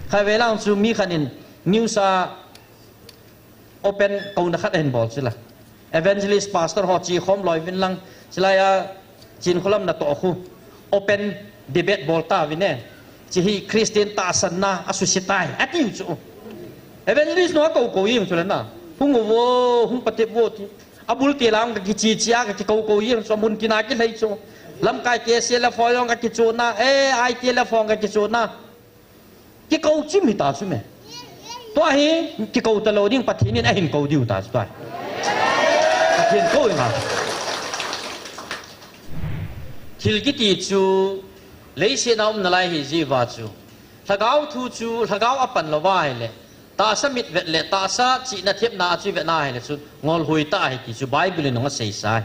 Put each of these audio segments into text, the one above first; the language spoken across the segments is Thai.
ใครเวลาจูมีคันินนิวซาโอเปนกองนักขัดเห็นบอลสิล่ะ evangelist pastor ฮอจีคอมลอยวินลังสิลายจีนคลมนัดต่อคู่ open debate บอลตาวินเน่จีฮีคริสเตียนตาสันนาอสุสิตายอัดอยู่จู evangelist นัวเก่าเก่ายิ่งสุดแล้วนะหุ่งวัวหุ่งปฏิบัติอับุลเตลังกับกิจีจีอากับกิเก่าเก่ายิ่งสมุนกินากิเลยจูลำกายเกเสียละฟอยองกับกิโจนาไอเกละฟองกับกิโจนากิเก่าจิมิตาสุเมตัวเฮกิเก่าตลอดยิ่งปฏิเนียนไอหินเก่าดิวตาสุดท้ายปฏิเนียนเก่าอย่างไรทิลกิติจูเลยเสียน้ำนั่นไรฮิจีวาจูถ้าเกาทูจูถ้าเกาอปันละว่าให้เลยตาสมิดเวทเลยตาสะจีนัดเทียบนาจีเวทนาให้เลยจูงอลหุยตาให้กิจูไบเบิลน้องเสียสาย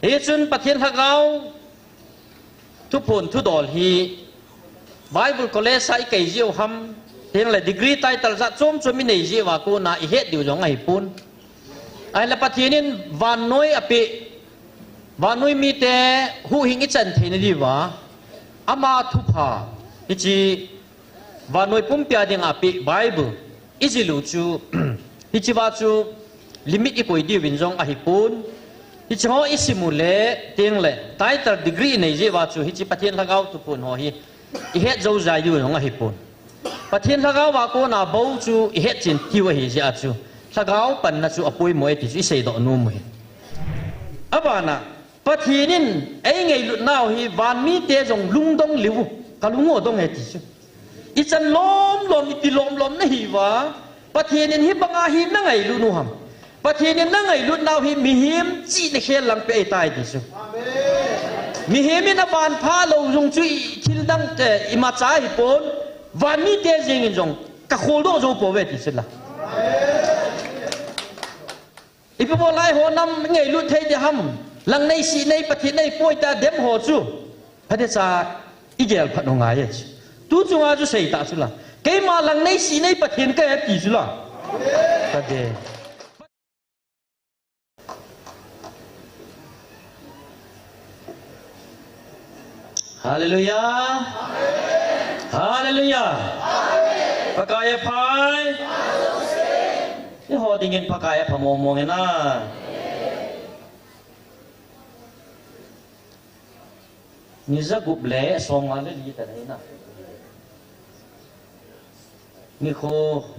เอจุนปฏิเนียนถ้าเกาทุกคนทุกดอลฮีไบเบิลก็เลยใส่เกยจิวฮัมเพียงเลยดีกรีไตตลจัดจมจมินเนจิว่ากูน่าอิเหตุเดียวจงไอ้ปุ่นไอ้ละปฏิเนียนวันน้อยอภิวันน้อยมีแต่หูหิงอิจันเทนดีว่าอามาทุพาอิจิวันน้อยปุ่มเปียดิงอภิไบเบิลอิจิลูจูอิจิว่าจูลิมิตอีกวยดีวินจงไอ้ปุ่นฮิจิฮออิสิมุเลเตียงเลยไตตลดีกรีในจิว่าจูฮิจิปฏิเนียนละเกาทุกคนหอฮิอิเหตุเจ้าใจอยู่จงไอ้ปุ่นปฏิเนียนละเกาว่ากูน่าบ่จูอิเหตุจินที่ว่าฮิจิอาจูละเกาปันน่าจูอปุยมวยติจูอิเสดอนุมวยอาบานะปฏิเนียนไอ้ไงลุน่าฮิวันมีเตจงลุงดงหลิวกะลุงหัวดงไงติจูอิจันล้อมอิติล้อมนะฮิวะปฏิเนียนฮิบังอาฮินั่งไงลุนูฮัมปฏิเนียนนั่งไงลุน่าฮิมีหิมจีนเขลลังเปไอตายติจูมีหิมินะบานพาเราจงจุยทิลดังเตอิมาจาฮิปนวันมีเตจงจงกะโคโดโจปเวติสิละอีพวกไล่หัวนำไงลุเทเดฮัมลังในสีในปฏิในป่วยตาเดมหัวจูพระเดชาอิเกลพัดงายจูตูจงอาจูเสยตาสุละเกมาลังในสีในปฏินก็เอติสุละพระเดฮาเลลูยาฮาเลลูยาพระกายพายนี่หอดิ่งเงินพระกายพระมงเงินนะนี่จะกุบเล่สองวันเลยดีแต่ไหนนะนี่โค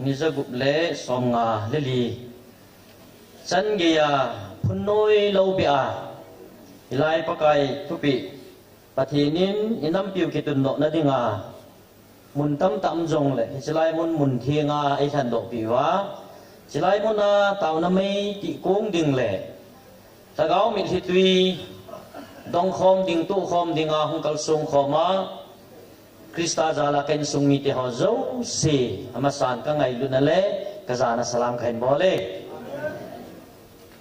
นี่จะกุบเล่สองงาเลยดีฉันเกียพุ่นน้อยเล่าเบียไล่พระกายทุปีปฏินินอินัมปิวกิตุนโนนั่นดิงามุนตั้มตั้มจงเลยจะไล่มุนเทียงาไอฉันดอกปีวะจะไล่มุนอาตาวน้ำไม่ติโกงดิ่งเลยถ้าเขามีทิตวีดองคอมดิ่งตู้คอมดิ่งอาหงกัลซุงคอมาคริสตาจาลาเกนซุงมีเตหอโจสีอามาสานกังไงลุนนั่นเลยกะจานะสลามขันบอลเลย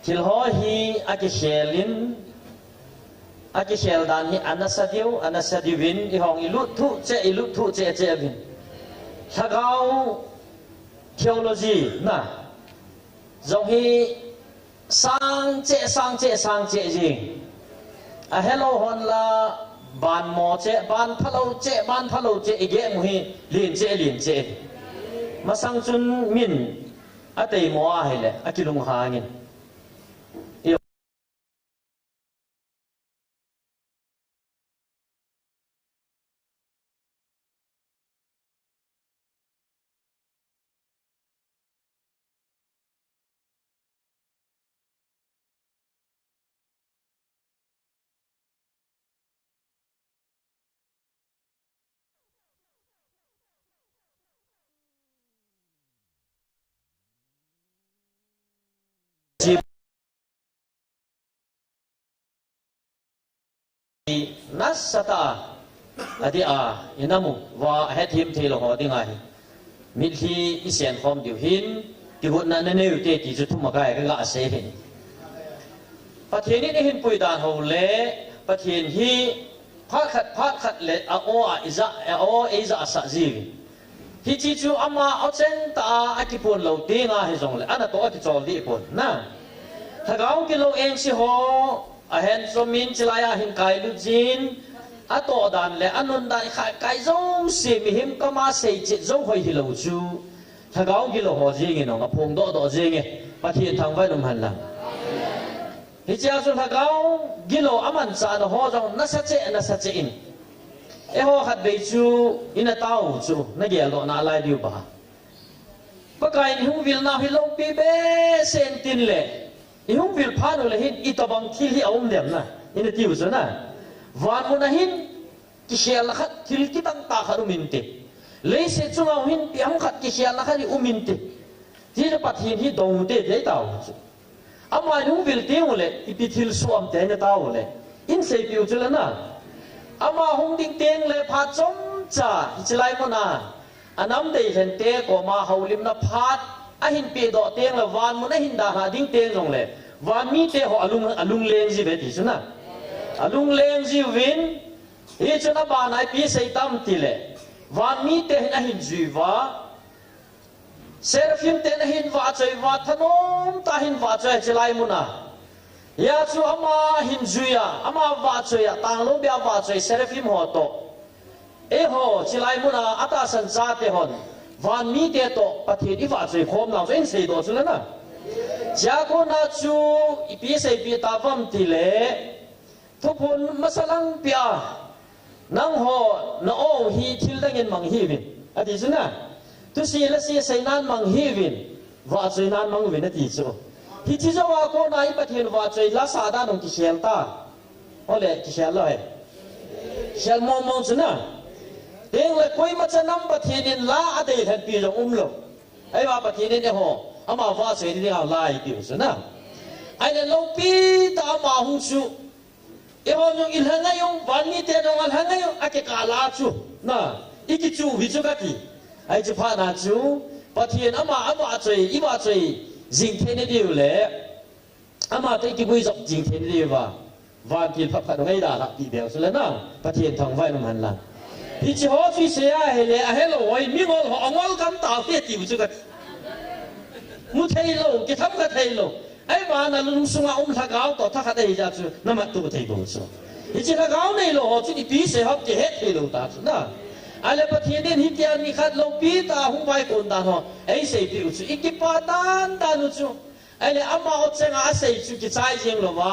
ทิลหอฮีอากิเชลินอากิเชลดานฮีอานาซาดิวินอีห้องอีลุทุเจวินถ้าเขาเทโอโลจีนะจงฮีสร้างเจจริงอะเฮโลฮอนลาบานหมอเจบานพะโลเจอีเกมุฮีเลียนเจมาสังจุนมินอะเตยหมออะเฮเลอะกิลุงหางินนัสสตาอดีอาอินามุว่าเฮทิมเทลหอดิงาฮิมิลีอิเซียนคอมดิวหินที่หุ่นนั้นเนี่ยอยู่ที่จุดทุ่มกายก็กะเสหินประเทศนี้เห็นปุยดานหูเล่ประเทศที่พักขัดเละอาโออิซาสัจีที่จีจูอามาเอาเส้นตาอากิปนเหล่าดีงาให้จงเลยอันนั้นตัวที่จอดีปนนะถ้าเขากิโลเองสิโฮอาเห็นสมินจิลายาหินไก่ลุจิน a to dan le anon dan kai zong se mi him ka ma sei che zong hoi hi lo chu thagao gi lo ho ji nge no phong do ji nge pathian thang vai nom han la hi cha chu thagao gi lo aman sa no ho jong na sa che in e ho khat be chu ina tao chu na ge lo na lai diu ba pa kai ni hung vil na hi lo pi be sen tin le i hung vil pha no le hin i to bang thil hi aum lem na ina tiu chu na wan mo na hin ki shel la khat thil ki tang ta kharu min te le se chu ngau hin pi hung khat ki shel la khari umin te ti le pathian hi dong te de tao chu ama hung vil te le i pi thil suam te na tao le in se piu chu la na ama hung ding teng le pha chom cha chlai mo na anam dei hen te ko ma haulim na phat a hin pe do teng la wan mo na hin da ha ding teng jong le wan mi te ho alung leng ji be ti chu na alung leng ji win hi chuna ba nai pi sei tam ti le wan mi te na hin ji wa serafim te na hin wa choi wa thanom ta hin wa choi chlai mo na ya chu ama hin juya ama wa choi tang lo bia wa choi serafim ho to e ho chlai mo na ata san cha te hon wan mi te to pathian i wa choi khom na zen sei do chu la na ja ko na chu i pi sei pi ta vam ti le thupun masalang pia nang ho na o hi thil dangin mang hi win ati chu na tu si la si sei nan mang hi win wa choi nan mang win ati chu hi chi zo wa ko na i pathian wa choi la sa da nong ki shel ta ole ki shel lo hai shel mo mo chu na eng le koi ma cha nam pathian in la ade than pi jong lo ai wa pathian in ho ama wa choi ni ha lai pi chu na ai le lo pi ta ma hu chu e ho nyong il hanga yong van ni te dong al hanga yong ake ka la chu na iki chu hi chu ka ti ai chu pha na chu pathian ama choi i wa choi jing the ni diu le ama te ki bui jok jing the ni diu wa van ki pha pha ngai da la pi bel su le na pathian thang vai nom han la hi chi ho fi se a he le a he lo oi mi ngol ho angol kam ta fe ti chu ka mu thei lo ki tham ka thei lo ai ba na lung sunga thagao to tha kha dei ja chu na ma tu thei bo chu hi chi thagao nei lo ho chu ni pi se hop ti he thei lo ta chu na ale pathian den hi tian ni khat lo pi ta hung vai kon dan ho ai sei pi chu ikipa tan nu chu ale ama o chenga a sei chu ki chai jeng lo wa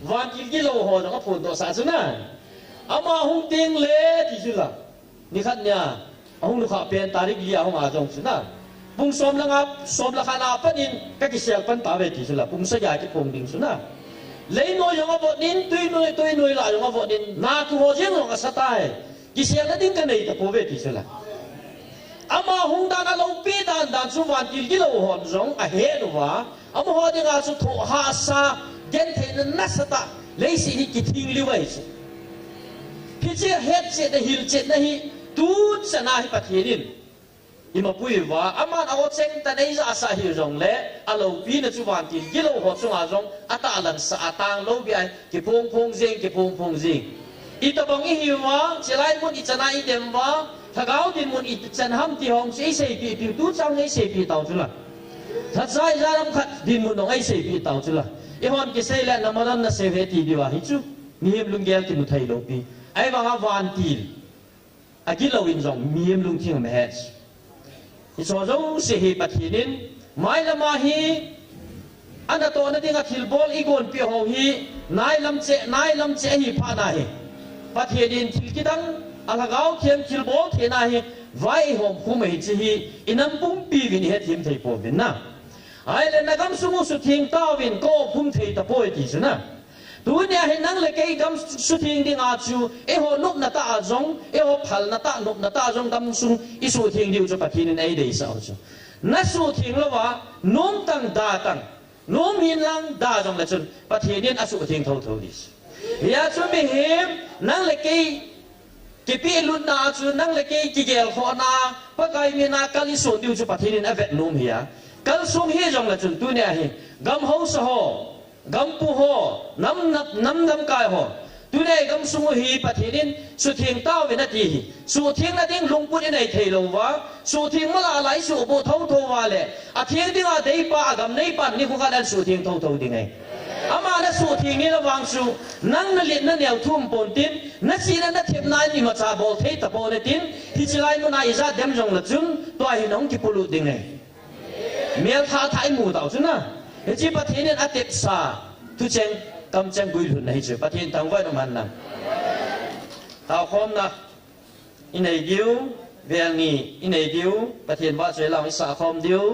wan ki lo ho na phun do sa chu na ama hung ting le ti chu la ni khat nya hung lu kha pen tarik li a hung a jong chu na pung som la khana panin ka ki sel pan ta ve ti sula pung sa ya ki pung ding suna lei no yong abo nin tui noi la yong abo nin na tu ho jeng lo sa tai ki sel na ding ka nei ta po ve ti sula ama hung da na lo pi dan chu wan til ki lo hon jong a he no wa ama ho de ga chu tho ha sa gen the na sa ta lei si ni ki thing li wai chu ki che het che de hil che na hi tu cha na hi pathianin ima pui wa aman awo cheng ta nei za sa hi rong le alo pi na chu wan tin gilo ho chunga rong ata lan sa atang lo bi ai ki phong jing i ta bang i hi wa chelai mun i chana i dem wa thagao din mun i chan ham ti hong sei pi tu chang nei sei pi tau chu la tha sai za ram khat din mun nong ai sei pi tau chu la i hon ki sei la na maran na se ve ti di wa hi chu mi hem lung gel ki mu thai lo pi ai wa wan til a ki lo in rong mi hem lung thing me he so zo se hi pathinin mai lama hi ana to na dinga thilbol igon pi ho hi nai lam che hi pha na hi pathinin thilkidang alagao thiam thilbol thena hi vai hom khumai chi hi inam pum pi vin he thim thei po vin na ai le nagam sungu su thing ta vin ko phum thei ta poi ti su na dunia he nang le kai gam su thing ding a chu e ho nup na ta jong e ho phal na ta nup na ta jong gam sung i su thing diu chu pathin nei dei sa chu na su thing lo wa nom tang da tang nom hin lang da jong la chun pathin a su thing tho dis ya chu mi hem nang le kai ki pi lu na chu nang le kai ki gel kho na pa kai mi na kali su diu chu pathin a vet nom hiya kal sung hi jong la chun dunia he gam ho sa ho gam pu ho nam kai ho tu nei gam sungu hi pathinin su thing taw ve na ti su thing na ding lungput nei thei lo wa su thing mala lai su bo tho wa le a thing ding a dei pa gam nei pan ni khu ka dan su thing tho ding ai อามานะสูทีนี้ระวังสูนั่งนั่นเล่นนั่นเหนียวทุ่มปนตินนั่นสีนั่นเทียบนายนี่มาจ่าบอลเทตะบอลตินที่จะไล่มุนายจะเดมจงละจุนตัวหิน้องที่ปลุกดิ่งเลยเมียท้าทายหมู่ดาวจุนนะเฮ้ยจีประเทศนี้อาเตปซาทุเจงกำจังกุยหุ่นให้จีประเทศทางไว้ตรงนั้นนะตาคมนะอินไอเดียวเวียงนี่อินไอเดียวประเทศว่าเสียหลังอิสาคมเดียว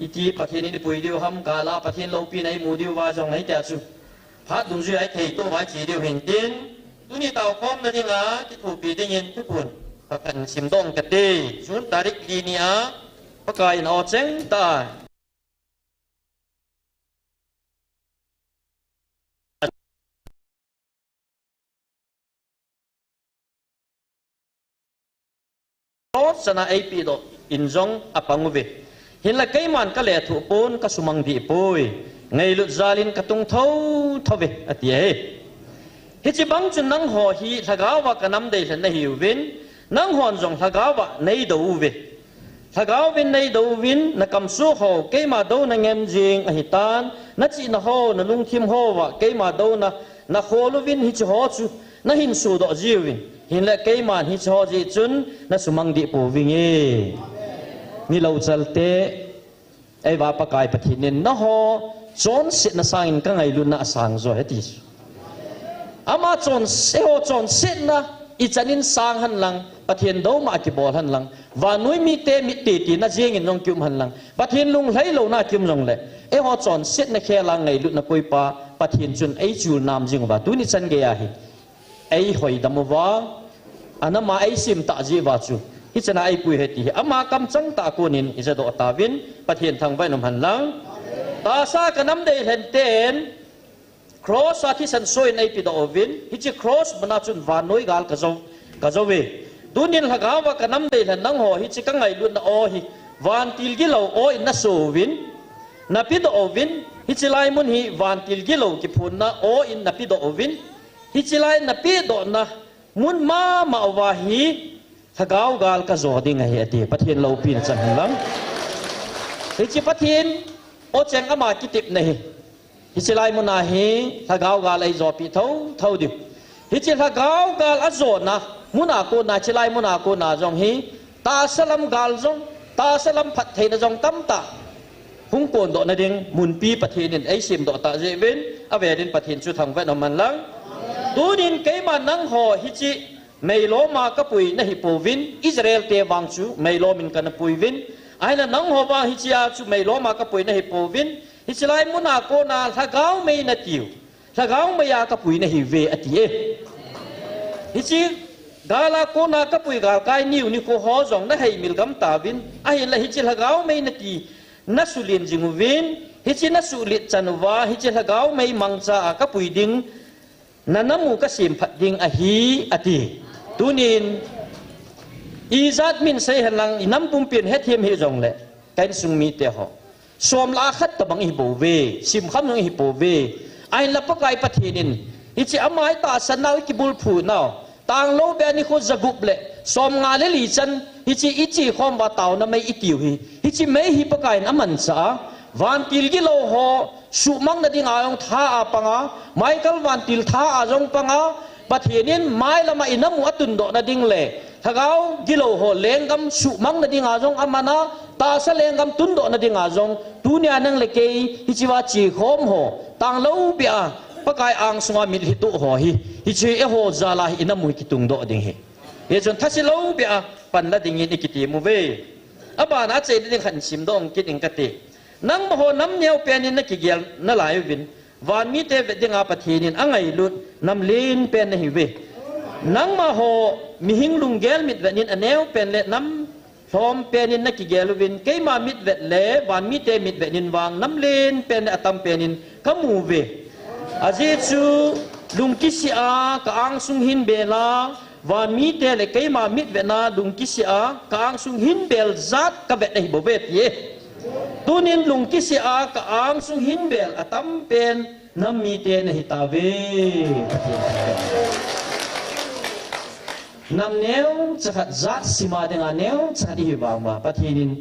อีจีประเทศนี้ปุยเดียวทำกาลาประเทศโลปีในหมู่เดียวว่าจงให้แต่จุพัดดุงจุไอ้เทยตัวไว้จีเดียวเห็นดินตัวนี้ตาคมนั่นเองนะที่ถูกปีได้ยินทุกคนประกันสิมดงกันดีชุนตาริกดีนี่อ่ะประกายนอเจงตาโอสนาไอปีโดอินจงอปังเวเห็นละไกมันก็แหล่ถูกปนก็สุมังดีปุยไงลุจาลินกตุงเท่าเวอติเอเฮจิบังจุนนังหอฮีทะกาวะกันนำได้ฉันในหิววินนังหอนจงทะกาวะในดูเวทะกาววินในดูวินนักำสู้หอไกมาดูนังเอ็มจิงอหิตานนัจินหอนัลุงทิมหอวะไกมาดูนักโฮลวินฮิจหอจูนัหินสูดอจิวินหินละไกมันฮิจหอจิจุนนัสุมังดีปูวิงเอนี่เราจัลเตไอ้ว่าปะกายปะทินินนะฮอจอนเสนะสร้างกันไงลุนนะสร้างโซเฮติสอามาจอนเสโอจอนเสนะอีจันินสร้างหันหลังปะเทียนโดมากิบอลหันหลังวานุยมีเตมิตีตีนะเจียงินนองกิมหันหลังปะเทียนลุงไหลโลน่ากิมจงเลยไอ้ฮอจอนเสนะแค่ลังไงลุนนะปุยปาปะเทียนจุนไอ้จูนามจิงว่าตุนิจันเกียหิไอ้หอยดำว่าอันนั้นมาไอ้ซิมตาจีว่าจูฮิจนาไอปุยเฮติอามาคำจังตาโกนินอิจะโดตาวินปะเทียนทางไว้นมหันหลังตาซากันน้ำได้เห็นเต็นครอสที่สันซอยในปิดอวินฮิจิครอสบรรจุนวานน้อยกาลกะโจเวดูนินหากว่ากันน้ำได้เห็นนังหอฮิจิกังไงลุนโอฮิวานติลกิโลโออินนัสโซวินนับปิดอวินฮิจิไลมุนฮิวานติลกิโลกิพุนนะโออินนับปิดอวินฮิจิไลนับปิดอนะมุนมาวาฮีถ้าก้าวกาลก็จอดิ่งไงเดียปะเทียนเราปีนจังหลังฮิจิปะเทียนโอเจงอามากิติบนี่ฮิจิไลมุนาฮีถ้าก้าวกาลไอจอปีเท่าดิฮิจิถ้าก้าวกาลอจอนะมุนาโกนาจิไลมุนาโกนาจงฮีตาสลัมกาลจงตาสลัมผัดเทนจงตั้มตาหุ่งโกนโดนดิ่งมุนปีปะเทียนไอซิมโดตาเจวินอเวรินปะเทียนจุดทางเวนอมันลังดูนินเกมานังหอฮิจิไม่โลมากระปุยนะฮิปูวินอิสราเอลเตวังจูไม่โลมินกันปุยวินไอ้นั่นนังหัวว่าฮิจิอาจูไม่โลมากระปุยนะฮิปูวินฮิจิไลมุนาโกนาถ้าก้าวไม่นาติวถ้าก้าวไม่ยากระปุยนะฮิเวอติเอฮิจิกาลาโกนากระปุยกาลกายนิวนิโคฮอจงนะให้มิลกัมตาวินไอ้ละฮิจิถ้าก้าวไม่นาตินัสุลินจิงวินฮิจินัสุลิจันวาฮิจิถ้าก้าวไม่มังซากระปุยดิงนันน้ำมูกสิมผัดดิงอหิอติตูนินอีจัดมินเซหันลังอีน้ำปุ่มเปลี่ยนเฮทียมเฮจงเลยกันสุงมีเตหอสวมลาขัดตะบังฮิโบเวซิมคำนงฮิโบเวไอละปะกายปะเทนินอิจิอามายตาสันนาวิกิบุลพูนาวต่างโลเบนิโคจะกุบเลยสวมงาเลลีจันอิจิคอมบาตาวนะไม่อิติวฮิจิไม่ฮิปะกายน้ำมันซาวันติลกิโลหอสุมังนาดิงอายงท่าอาปังอาไมเคิลวันติลท่าอาจงปังอาปะเทนินไม่ละมาอินามัวตุนโดนาดิงเล่ถ้าเขากิโลหอเลงกำสุมังนาดิงอาจงอามานะตาเสเลงกำตุนโดนาดิงอาจงตุเนียนังเลเกยฮิจิวาจีโฮมหอต่างเล่าเปียปะกายอังสวามิลิตุหอฮิจิเอโฮซาลาอินามุกิตุงโดดิงเฮเยจนทัศเล่าเปียปันละดิงินอิกิติมุเวอบานาเจดิงขันชิมดองกิดอิงกตินังมโหน้ำเนียวเปียนินนักกิเกลนั่นหลายวินวันมีเตวดิงอาปะเทนินอังไงลุดน้ำลีนเป็นในหิเวนังมโหมีหิงลุงเกลมิดเวนินอันเนวเป็นเละน้ำพร้อมเป็นนินนักกิเกลวินเกยมามิดเวเล่วันมีเตมิดเวนินวางน้ำลีนเป็นอัตมเป็นนินขมูเวอาเจจูลุงกิสิอากางสุงหินเบลาวันมีเตเลเกยมามิดเวนาลุงกิสิอากางสุงหินเบลจัดกับเวในบเวตเยตูนินลุงกิสิอากางสุงหินเบลอตัมเป็นน้ำมีเตนหิตาเวน้ำเนียวจะขัดจัดสิมาเดงเนียวจะขัดหิบางมาปะทีนิน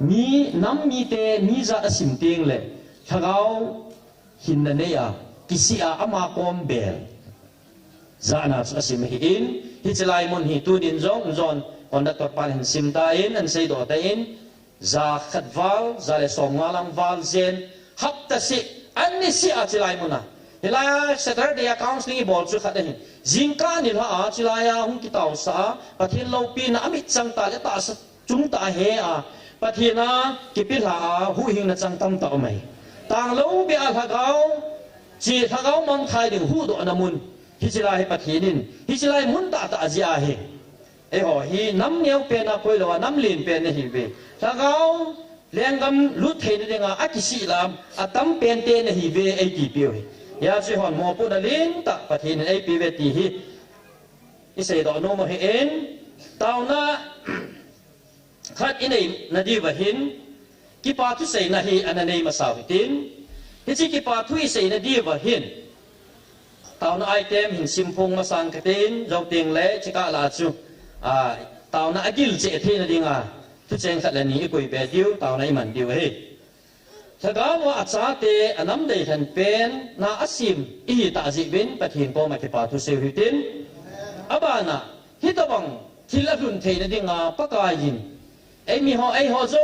มีน้ำมีเตมีจัดสิมเตียงเลยถ้าเขา หินเนียกิสิอาอามาคอมเบลจานาสุสิมหินฮิจไลมุนฮิตูดินจงจอนอนดัตตัวปานหินซิมตาอินอันเซโดตาอินจาขัดวาลจาเลสองงาลังวาลเซนฮับตาสิอันนี้สิอาจิไลมุนะฮิลาเซตร์เดียคาวน์สลิงบอลสุขัดหินจิงกานิลาอาจิไลอาหุงกิตาวสาปะทิโลปีนาอมิจังตาเลตาสจุงตาเฮอาปะทินากิปิลาหูหิงนะจังตัมตาอมัยต่างโลเบียทะเกาจีทะเกามังไทยดึงหูดอนามุนฮิจิไลปะทินินฮิจิไลมุนตาตาอาจิอาเฮหอฮีน้ำเนียวเป็นอะคุยแล้วน้ำลีนเป็นฮิเวทะเกาเลี้ยงกำลุดเทนเดงอากิสิลามอะตั้มเป็นเตนฮิเวไอกีเปียวยาจิฮอนโมปุนลินตะปะทินไอปีเวตีฮิอิเซดอโนมเฮเอ็นตาวนาขัดอินเอนาดีวะหินกิปาทุเซนาฮีอันนัยมาสาวิตินฮิจิกิปาทุยเซนาดีวะหินตาวนาไอเทมหินซิมพงมาสังกตินเราเตียงเละจิกาลาจูตาวนาอกิลเจเทนดิงาทุเจงขัดเลนีกุยเบดิวตาวนาอิมันดิวเฮถ้าก้าวอาจารย์เตอน้ำได้ทันเป็นนาอัสิมอีตาจิบินปะทินโปมากิปาทุเซวิตินอบานะฮิตบังทิลลุนเทนดิงาปะกายินไอมีหอไอหอโจ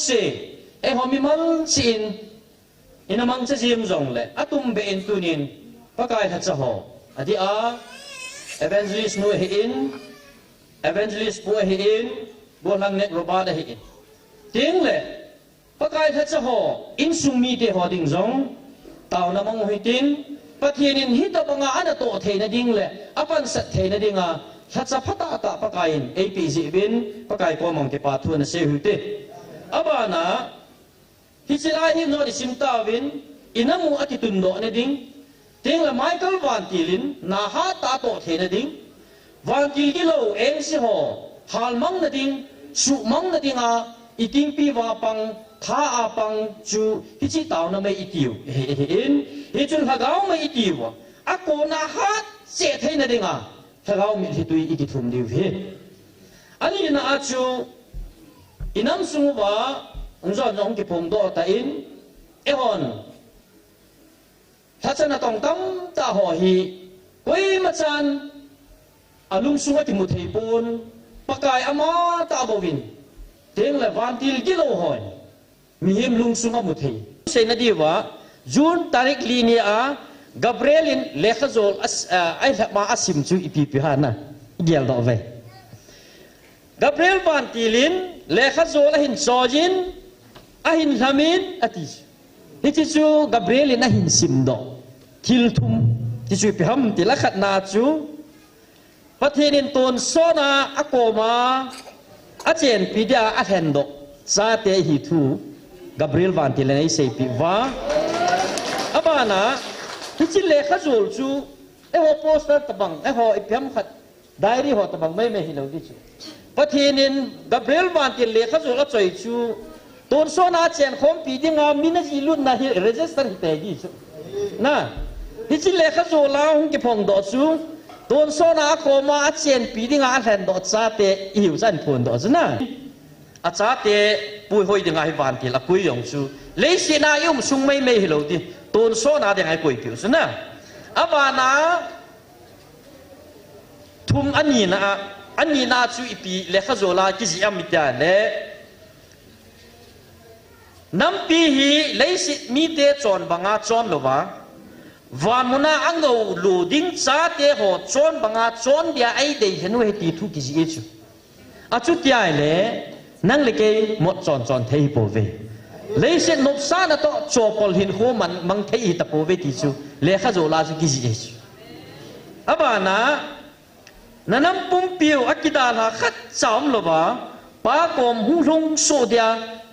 เซไอหอมีมังชินอินามังจะจิมจงเลยอะตุมเบนตุนินปะกายทัชหออดีอาเอเวนเจลิสนูเฮอินเอเวนเจลิสปัวเฮอินบัวลังเนกโรบาดเฮอินทิ้งเลยปะกายทัชหออินซุมีเตหอดิงจงตาวนามังหิตินปะเทียนินฮิตบังอาอันโตเทนดิงเลยอปันสัตเทนดิงาทัศพัตตาตาปะกายเอพีจิบินปะกายปอมังเกปาทุนเซหุเตอบานะฮิจิลาฮิโนดิซิมตาวินอินามูอติตุนโดเนดิงเต็งละไมเคิลวันติลินนาฮาตาโตเทนดิงวันติลกิโลเอ็นซิโฮฮาลมังนดิงสุมังนดิงอาอิติงปีวาปังท้าอาปังจูฮิจิตาวนาไม่อิติวเห็นฮิจุนฮะกาวไม่อิติวอะโกนาฮาเจเทนดิงอาถ้าเรามีที่ตุยอีกทุ่มดิวเฮอันนี้นะอาจูอินัมสุงว่าอุนจอนจงกิพงโดตาอินเอฮอนถ้าจะน่าต้องตั้มตาหอฮีไว้มาจันอาลุงสุงติมุทัยปูนปากายอามาตาบวินเทียงเลยวันที่กิโลหอยมีหิมลุงสุงมุทัยเซนดีว่าจูนตาริกลีเนียกาเบรียลินเลขโซลไอ้ละมาอาซิมจูอีพีพิฮานะเกี่ยวต่อไปกาเบรียลวันที่ลินเลขโซลหินโซจินหินลามินอติฮิจิจูกาเบรียลินหินซิมโดทิลทุมที่ช่วยพิฮัมที่ละขัดนาจูประเทศนินตูนโซนาอโกมาอาเจนปิดยาอาเทนโดซาเตฮิทูกาเบรียลวันที่เลนไอเซปิวาอบานะที่จิเลขจูลจูหัวโปสเตอร์ตบังหัวพิฮัมขัดไดอารี่หัวตบังไม่หินเอาดิจูประเทศนินกาเบรียลวันที่เลขจูลจ่อยจูตูนโซนาเจนคอมปีดิงามินจิลุนนาฮิเรจิสเตอร์ฮิเตกิจูนะที่จิเลขจูลาหุงกิพงโดจูตูนโซนาโคมาเจนปีดิงาแทนโดซาเตอิวซันพูนโดจูนะอาซาเตปุยหอยดิงาฮิวันที่ละกุยยงจูเลสินายุมซุงไม่ฮิโลดิตูนโซนาดิงากุยผิวจูนะอาบานาทุมอันนี้นาจูอีปีเลขจูลากิจิอามิตาเลน้ำปีฮีเลยสิมีเตจอนบังอาจอนหรือวะวันมุนาอังกูลูดิ้งซาเตหอจอนบังอาจอนเดียไอเดียเห็นว่าตีทุกิจิเอจูอาจุดที่ไอเล่นั่งเล็กหมดจอนเทียบโวเลยสินบซานะโตโจปอลหินโฮมันเทียบตะโปเวติจูเลขาโจลาจูกิจิเอจูอาบานะนั่นน้ำปุ่มปิวอักิดาลาขัดจอมหรือวะป้ากอมหุ่งลงโซเดีย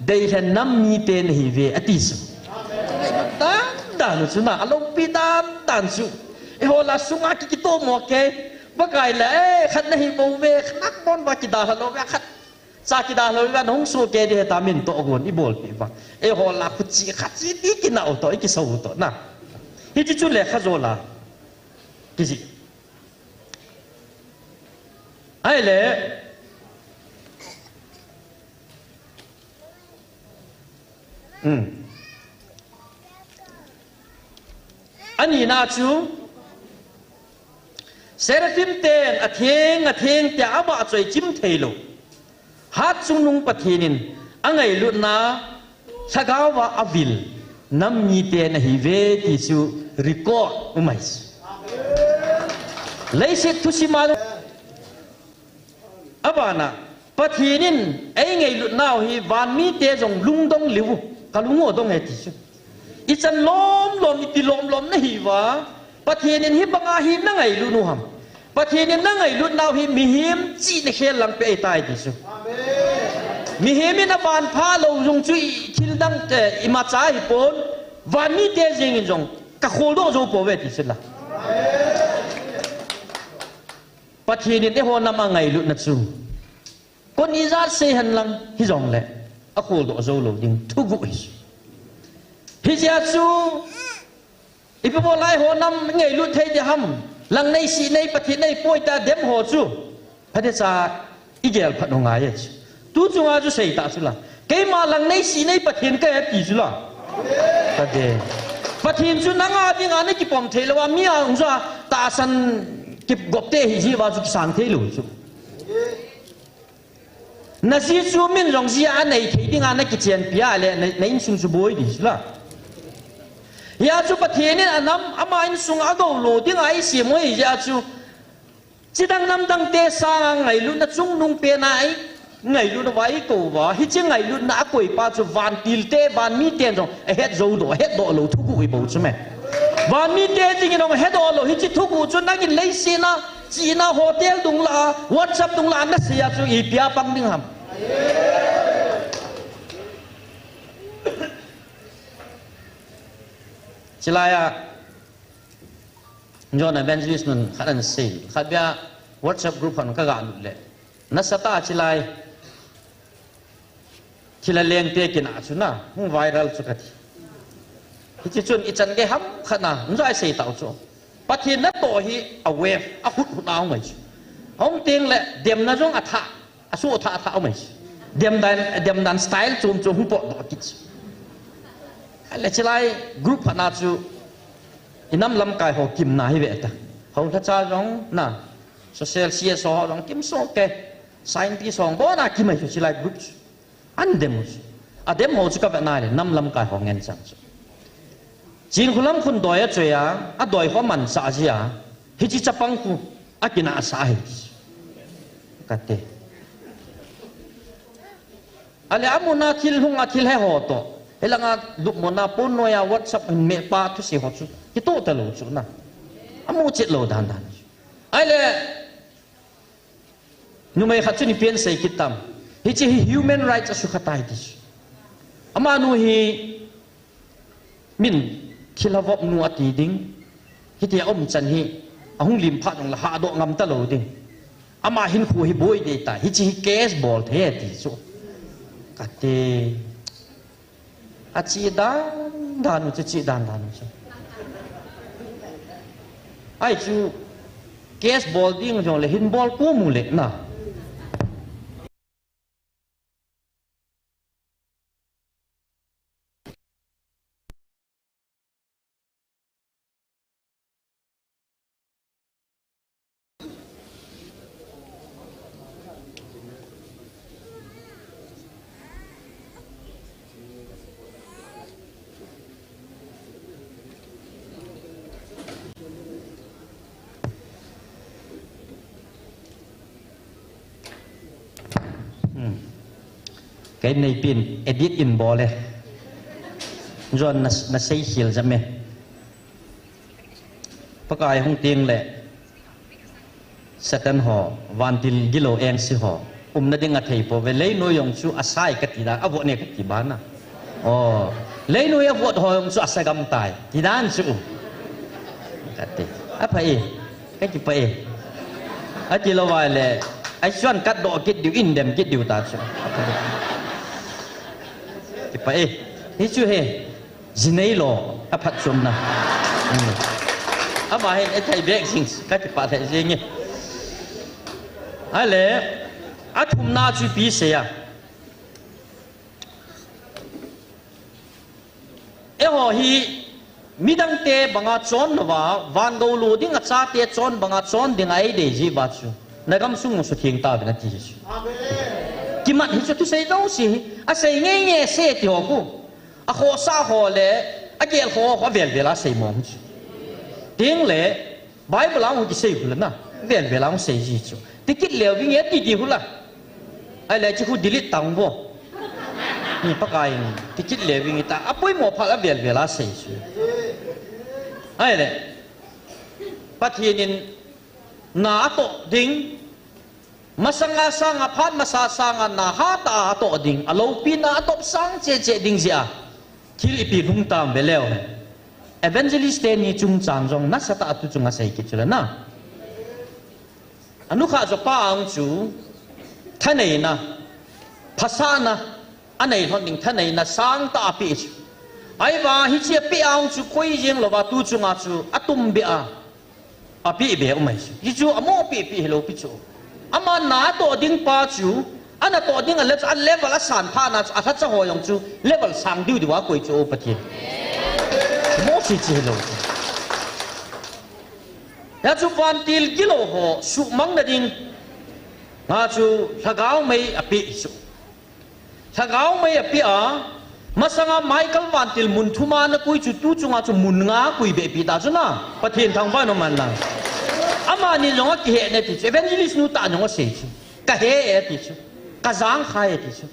ได้เห็นน้ำมีเตนฮิเวอติสุตานสุนะอารมณ์ปีตานสุโหลาสุงอากิโตโมเกบกายเลยขัดฮิโบเวขัดบอนบากิดาฮัลโลเวขัดซากิดาฮัลโลเวน้องโซเกเดตามินโตโกนอิโบลปีบังโหลาคุจิขัดจิติกินาอุโตอิกิสาอุโตนะฮิจิจุเลขโจลากิจิไอเล่ นี่นาจูเซราฟิมเตนอเทงแต่อาบะจอยจิมเทโลฮัดจุงนุงปะเทนินอังไงลุนาสกาวะอวิลนัมมีเตนฮิเวติจูริโกอุมัยส์เลยเสตุสิมาอาบานะปะเทนินไอ้ไงลุนาฮิวานมีเตจงลุงดงลิวกะลุงโอดงไงติจูอิจันล้อมอิติล้อมนะฮิวาปะเทนินฮิบังอาฮินังไงลุนูฮัมปะเทนินนังไงลุนาฮิมิฮิมจีนเขลังเปไอตายติจูมีเฮมินาบานพาโลจงจุยทิลดังแต่อิมาจาฮิปอนวันนี้เตจิงจงกะโคโดโจโปเวติสิละปะเทนินเอโฮนามังไงลุนัจูคนอิซาเซหันลังฮิจงแหละอะโคโดโจโลดิงทุกุอิฮิจาจูอีพวกไล่โหนำไงลุเทเดฮัมหลังในสีในปะเทในป่วยตาเด็มโหจูพระเดชาอิเกลพัดงายจูตูจงอาจุเสยตาสุละเกมาหลังในสีในปะเทนก็แฮปปี้สุละปะเดปะเทนจุนังอาดิงานกิปอมเทลว่ามีอาอุจาตาสันกิบกบเตฮิจีวาจุกิสันเทลุจูนาซีจูมินรองซีอันในเทดิงานกิเจนพิอาเลในอินซุงจูบอยดิสุละยาจูปะเทนินอันนั้นอามาอินซุงอาโกโลดิงไอเสียมวยยาจูจิดังนำดังเตสางไงลุนจุงนุงเปียนไอไงลุนไว้กูว่าฮิจิไงลุนนักกุยป้าจูวันติลเตวันมีเตียนจงเฮ็ดโจโดเฮ็ดโดโลทุกุยบูใช่ไหมวันมีเตียนจริงๆน้องเฮ็ดโดโลฮิจิทุกุจนนักกินเลสินะจีน่าโฮเทลดุงลาวัดซับดุงลานั่นเสียจูอีพิอาปังดิงฮัมจิลายะจอนเอเวนเจลิสต์นั้นขัดอันเสียขัดเบียวัดซับกรุ๊ปนั้นก็การดูเลยนัสตาจิลายเลี้ยงเตะกินอาชุนะมึงไวรัลสุดที่ที่จุนอิจันเกฮัมขนาดมึงจะไอเสียต่อจูปะทีนัดโตฮีเอาเวฟเอาหุดเอาไหมห้องเตียงแหละเดียมนั่นจงอัฐะสู้อัฐะเอาไหมเดียมดันสไตล์จูมหุ่นปอดกิจอะไรจิลายกรุ๊ปขนาดจูอิน้ำลำกายเขากิมนาฮิเวตเขาถ้าจ้าจงน่ะโซเชียลเซียสอจงกิมโซเกไซน์ที่สองบ่น่ากิมไม่จูจิลายกรุ๊ปอันเดมส์อันเดมเขาจะกับนายเลยน้ำลำกายเขาเงินจังจีนคนล้ำคนดอยเจียอันดอยเขามันสาเจียฮิจิจับปังคูอันกินอาสาฮิกัดเตอะไรอามุนาทิลหงอาทิลให้หอโตเฮลังอาดุมนาปนโนยาวัดสับเมปาทุสิหอจุฮิโตตะลุจุนะอามุจิตโลดันอะไรนุ่มไอ้ขัดจุนี่เปลี่ยนใส่คิดตามฮิจิ human rights สุขตายดิอามานุฮิมินคิลาวบนัวตีดิ้งฮิติอมจันฮิอาหุงลิมพัดองละหาดงำตะโลดิ้งอามาหินคูฮิบอยเดตาฮิจิฮิเกสบอลเทติโซกัดเตอาจีดานุจะจีดานโซไอจูเกสบอลดิ้งจงเลยหินบอลกูมูเล็กนะcái này pin edit in ballเลยจนน่าใช้เขียนจะไหมประกายห้องเตียงแหละสแตนหอวันติลกิโลเองสิหอนั่นเองอะเทย์พอเวลย์น้อยงชูอาศัยกันที่ด้านอ่ะวันนี้กันที่บ้านนะอ๋อเลยน้อยอ่ะวันหอยงชูอาศัยกำตายที่ด้านชูกันที่อ่ะไปกันที่ไปอ่ะที่เราว่าเลยไอ้ส่วนกัดดอกกิดอยู่อินเดมกิดอยู่ตาชูไปนี่ชื่อเฮจินเนโลอภัทชมนะอามาเห็นไอ้ไทยเบรกซิงส์ก็จะปาไทยซิงส์อะไรอาทุ่มนาจุปีเสียเอโหฮี mi dang te banga chon wa van go lu ding a cha te chon banga chon ding ai de ji ba chu nagam sung su thieng ta na ti chu ki mat hi chu tu sei dong si a sei nge nge se ti ho ku a kho sa ho le a gel ho ho vel vela sei mom chu ding le bible ang ki sei hu na vel vela ang sei ji chu ti kit le wi nge ti ti hu la ai le chi hu delete tang bo ni pakai ni ti kit le wi ngi ta apoi mo pha la vel vela sei chu ai le pathinin na to ding masanga sanga phat masa sanga na ha ta to ding alo pi na top sang che che ding sia thil ipi hung tam beleo evangelist ni chung chang jong na sata atu chung asai ki chula na anu kha jo pa ang chu thanei na phasa na anei thon ding thanei na sang ta pi chu ai ba hi che pi ang chu koi jeng lo ba tu chunga chu atum be a api be umai chu hi chu amo pi pi hello pi chu ama na to ding pa chu ana to ding a level a san pha na a tha cha ho yong chu level sang diu di wa koi chu pathin mo si chi hello ya chu van til kilo ho su mang na ding nga chu thagao mai api chu thagao mai api a masanga Michael van til mun thuma na kui chu tu chunga chu mun nga kui be pi ta chu na pathin thang ba no man na ama ni longa ki he ne ti chu evangelist nu ta no se chu ka he e ti chu ka jang khai ti chu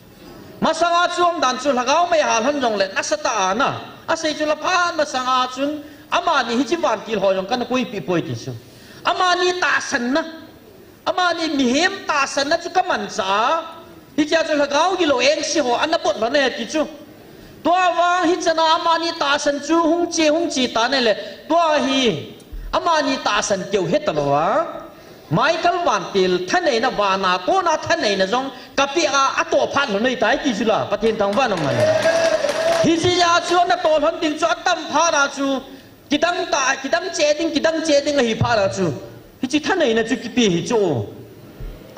masanga chuam dan chu thagao mai hal han jong le na sata na a sei chu la phan masanga chun ama ni hi chi van til ho jong kan kui pi poi ti chu ama ni ta san na ama ni mi hem ta san na chu ka man cha hi cha chu thagao gi lo eng si ho an na pot ba ne ti chu tua wang hi chana amani ta san chu hung chi ta ne le tua hi amani ta san keu het lo wa Michael van til thanei na wana ko na thanei na jong kapi a ato phan lo nei tai ki chula pathin thang ba na man hi ji ya chu na to hon ding chu atam pha ra chu kidang che ding hi pha ra chu hi chi thanei na chu ki pi hi chu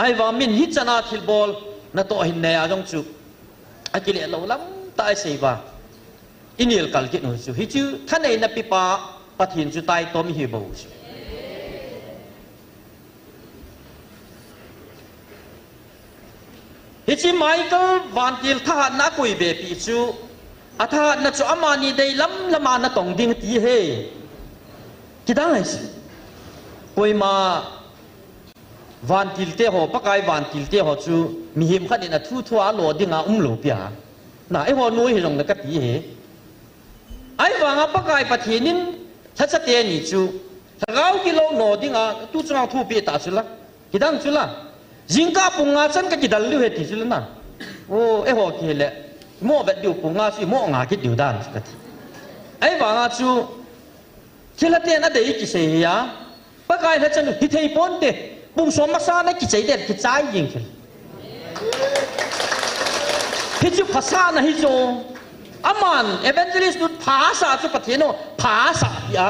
ai wa min hi chana thil bol na to hin ne a jong chu akile lo lam tai sei ba inil kal ki no chu hi chu thanei na pi pa pathin chu tai tom hi bo chu hi chi Michael van til tha na koi be pi chu atha na chu amani dei lam lama na tong ding ti he kidang ai koi ma van til te ho pakai van til te ho chu mi him khat na thu thua lo dinga lo pia na ai ho noi hi rong na ka ti he ai wanga pakai pathinin tha te ni chu thagau ki lo no dinga tu chang thu pi ta chula kidang chula jingka punga chan ka kidal lu he ti chula na o ai ho ki le mo vet diu punga si mo nga ki diu dan ka ti ai wanga chu khila te na dei ki se ya pakai tha chan hi thei pon te pung som ma sa na ki chai de ki chai jing khil hi chu phasa na hi jo aman evangelist nu phasa chu pathino phasa ya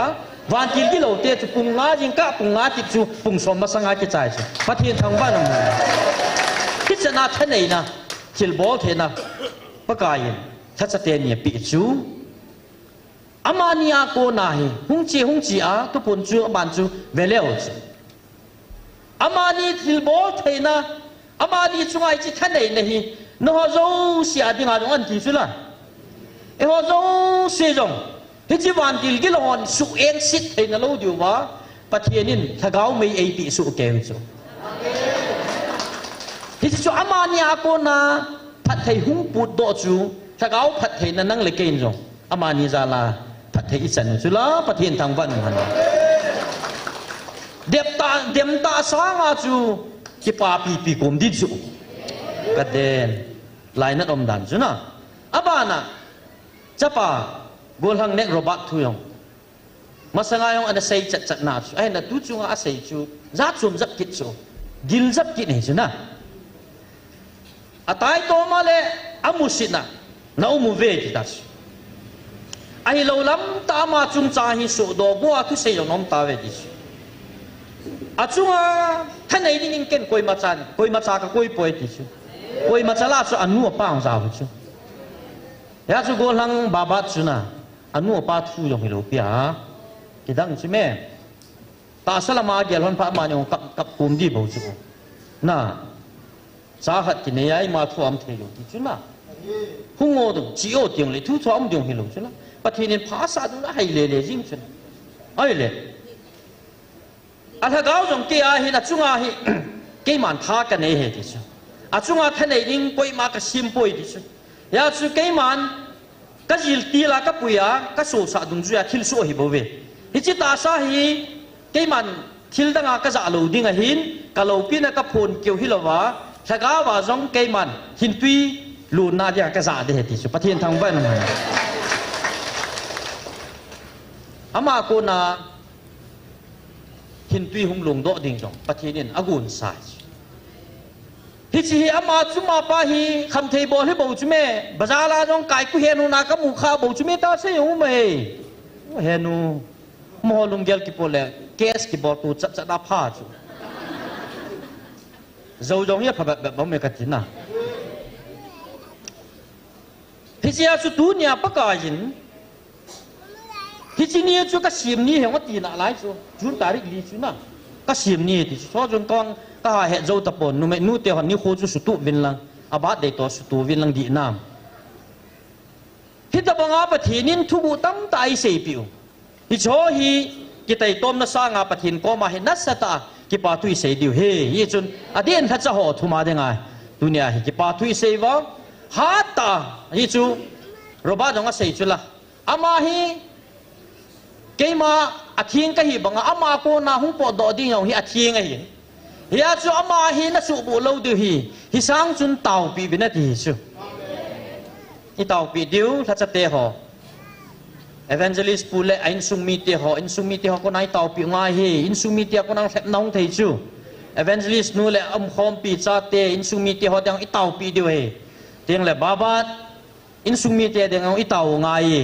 van til ki lo te chu punga jing ka punga ti chu pung som ma sanga ki chai chu pathin thang ba nam ki chana thanei na thil bol the na pakai tha cha te ni pi chu amania ko na hi hung chi a tu pun chu ban chu veleo chu amani thil bol the na amani chungai chi thanei na hi no zo sia dinga jong an ti chu la e ho zo se jong hi chi van til gi lon su en sit the na lo diu wa pathianin thagau mei ei pi su ke chu hi chu amania ko na phat thei hung put do chu thagau phat thei na nang le kein jong amani za la phat thei chan chu la pathian thang van han dem ta sa nga chu ki pa pi kom di chu ka den lai na om dan chu na abana chapa gol hang nek robot thu yong masanga yong ana sei chat na chu ai na tu chu nga sei chu za chum zap kit chu gil zap kit ne chu na atai to ma le amusina na umu ve ki ta chu ai lo lam ta ma chung cha hi su do bo thu sei yong nom ta ve ki chu achunga thanei ding ken koi ma cha ka koi poi ti chu koi ma cha la chu anu pa ang za chu ya chu go lang baba chu na อนุปาทูยงฮิโลปียกิดังใช่ไหมตาสลามาเกลอนพระมายงกับกุมดีบ่จุน่ะสาหัสกินยายมาทวมเทโลติจุน่ะหุงโอดจิโอติงเลยทุทวมดิงฮิโลจุน่ะปะเทนินภาษาดุให้เลจิงจุน่ะไอ้เลอะถ้าก้าวจงเกียหินะจุงาหิเกมันทากันเอเฮติจุอะจุงาทะเนดิงป่วยมากะซิมป่วยติจุยาจุเกมันกะจิลตีลากะปุยากะโซซาดุงจุยาคิลโซฮิบ่เวฮิจิตาซาฮิเกมันทิลดังกะจะโลดิงะหินกะโลปินะกะพนเกียวฮิลวาสะกาวาจงเกมันหินตุยลูนาดิกะจะเดเฮติจุปะเทนทางบ้านมันอามาโกนาหินตุยหุงลงโดดิงจงปะเทนินอากุนซายฮิจิอามาจุมาปาฮิคำเทบอลให้บ่จุเมบะจาลาจงไก่กุเฮนูนากะมุคาบ่จุเมตาเซยอุเมเฮนูมอลุงเกลกิโปเลเกสกิบอตูจะดาพาจุเจ้าจงเฮียพะแบบบ่เมกะตินะฮิจิอาจุตุเนียปะกายินฮิจิเนียจุกะซิมนี่เฮงว่าตีนะหลายจุจุนตาริกลีจุนะกะซิมนี่ติซอจนกองกะเฮเจ้าตะปนนุเมนูเตหันนี่โคจุสุตุวินลังอาบาดเดตอสุตุวินลังดีนามฮิตะบังอาปะทีนินทุบุตัมตาอิเซปิวฮิโชฮีกิไตตอมนะสางาปะทินก็มาเห็นนัสตากิปาตุอิเซดิวเฮยีจุนอเดียนทัจะหอทุมาเดงไงดุนยาฮิกิปาตุอิเซวะฮาตายีจูโรบาจงอะเซจุละอามาฮีเกมาอทิงกะฮิบังอามาโกนาหุงปอดอดิงเอาฮิอทิงอะฮิฮิอาจูอามาฮินะสุบุโลดิฮิฮิสังจุนตาวปีบินะติจูฮิตาวปีดิวทัจะเตหอevangelist pule ain sumi te ho ko nai tau pi nga he in sumi te ko nang thep nong thei chu evangelist nu le am khom pi cha te in sumi te ho dang i tau pi diu he teng le babat in sumi te dang i tau nga ye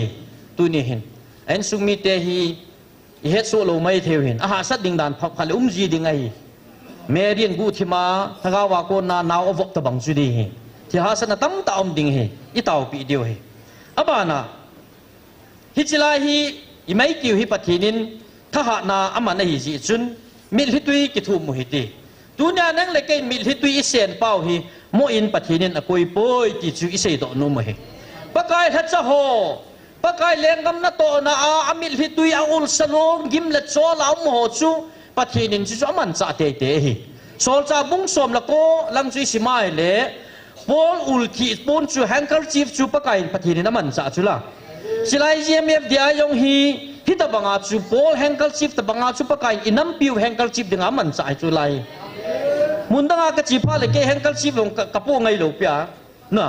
tu ni hin ain sumi te hi i het so lo mai theu hin a ha sat ding dan phak phal ji ding ai merian gu thima thaga wa ko na naw avok ta bang chu di hi thi ha san tam ta om ding he i tau pi diu he abanaฮิจิลาฮีอิไม่กิวฮิปัทินินถ้าหานาอามันฮิจิจุนมิลฮิตุยกิทุมุฮิติตุนยานังเลกมิลฮิตุยอิเซนเป้าฮีโมอินปัทินินอกุยปอยกิจูอิเซโตนุมฮิปะกายทัชโฮปะกายเลงกำนัตโตนาอามิลฮิตุยอาอุลสโลงกิมเลโซลาอุมโหจูปัทินินจิจูอามันจะเตเตฮิโซลจาบุงสมละโกลังจุยสิมาเลปอลอุลทีปอนจูแฮงเกิลจีฟจูปะกายปัทินินอามันจะจุละสิไลเยมเอฟดียงฮีฮิตบังอาจูโพลแฮงเกิลชิฟตบังอาจูปะกายอินัมปิวแฮงเกิลชิฟดึงอามันสายจุไลมุนดังอากะจิพาเลเกแฮงเกิลชิฟลงกะปูไงโลเปียน่ะ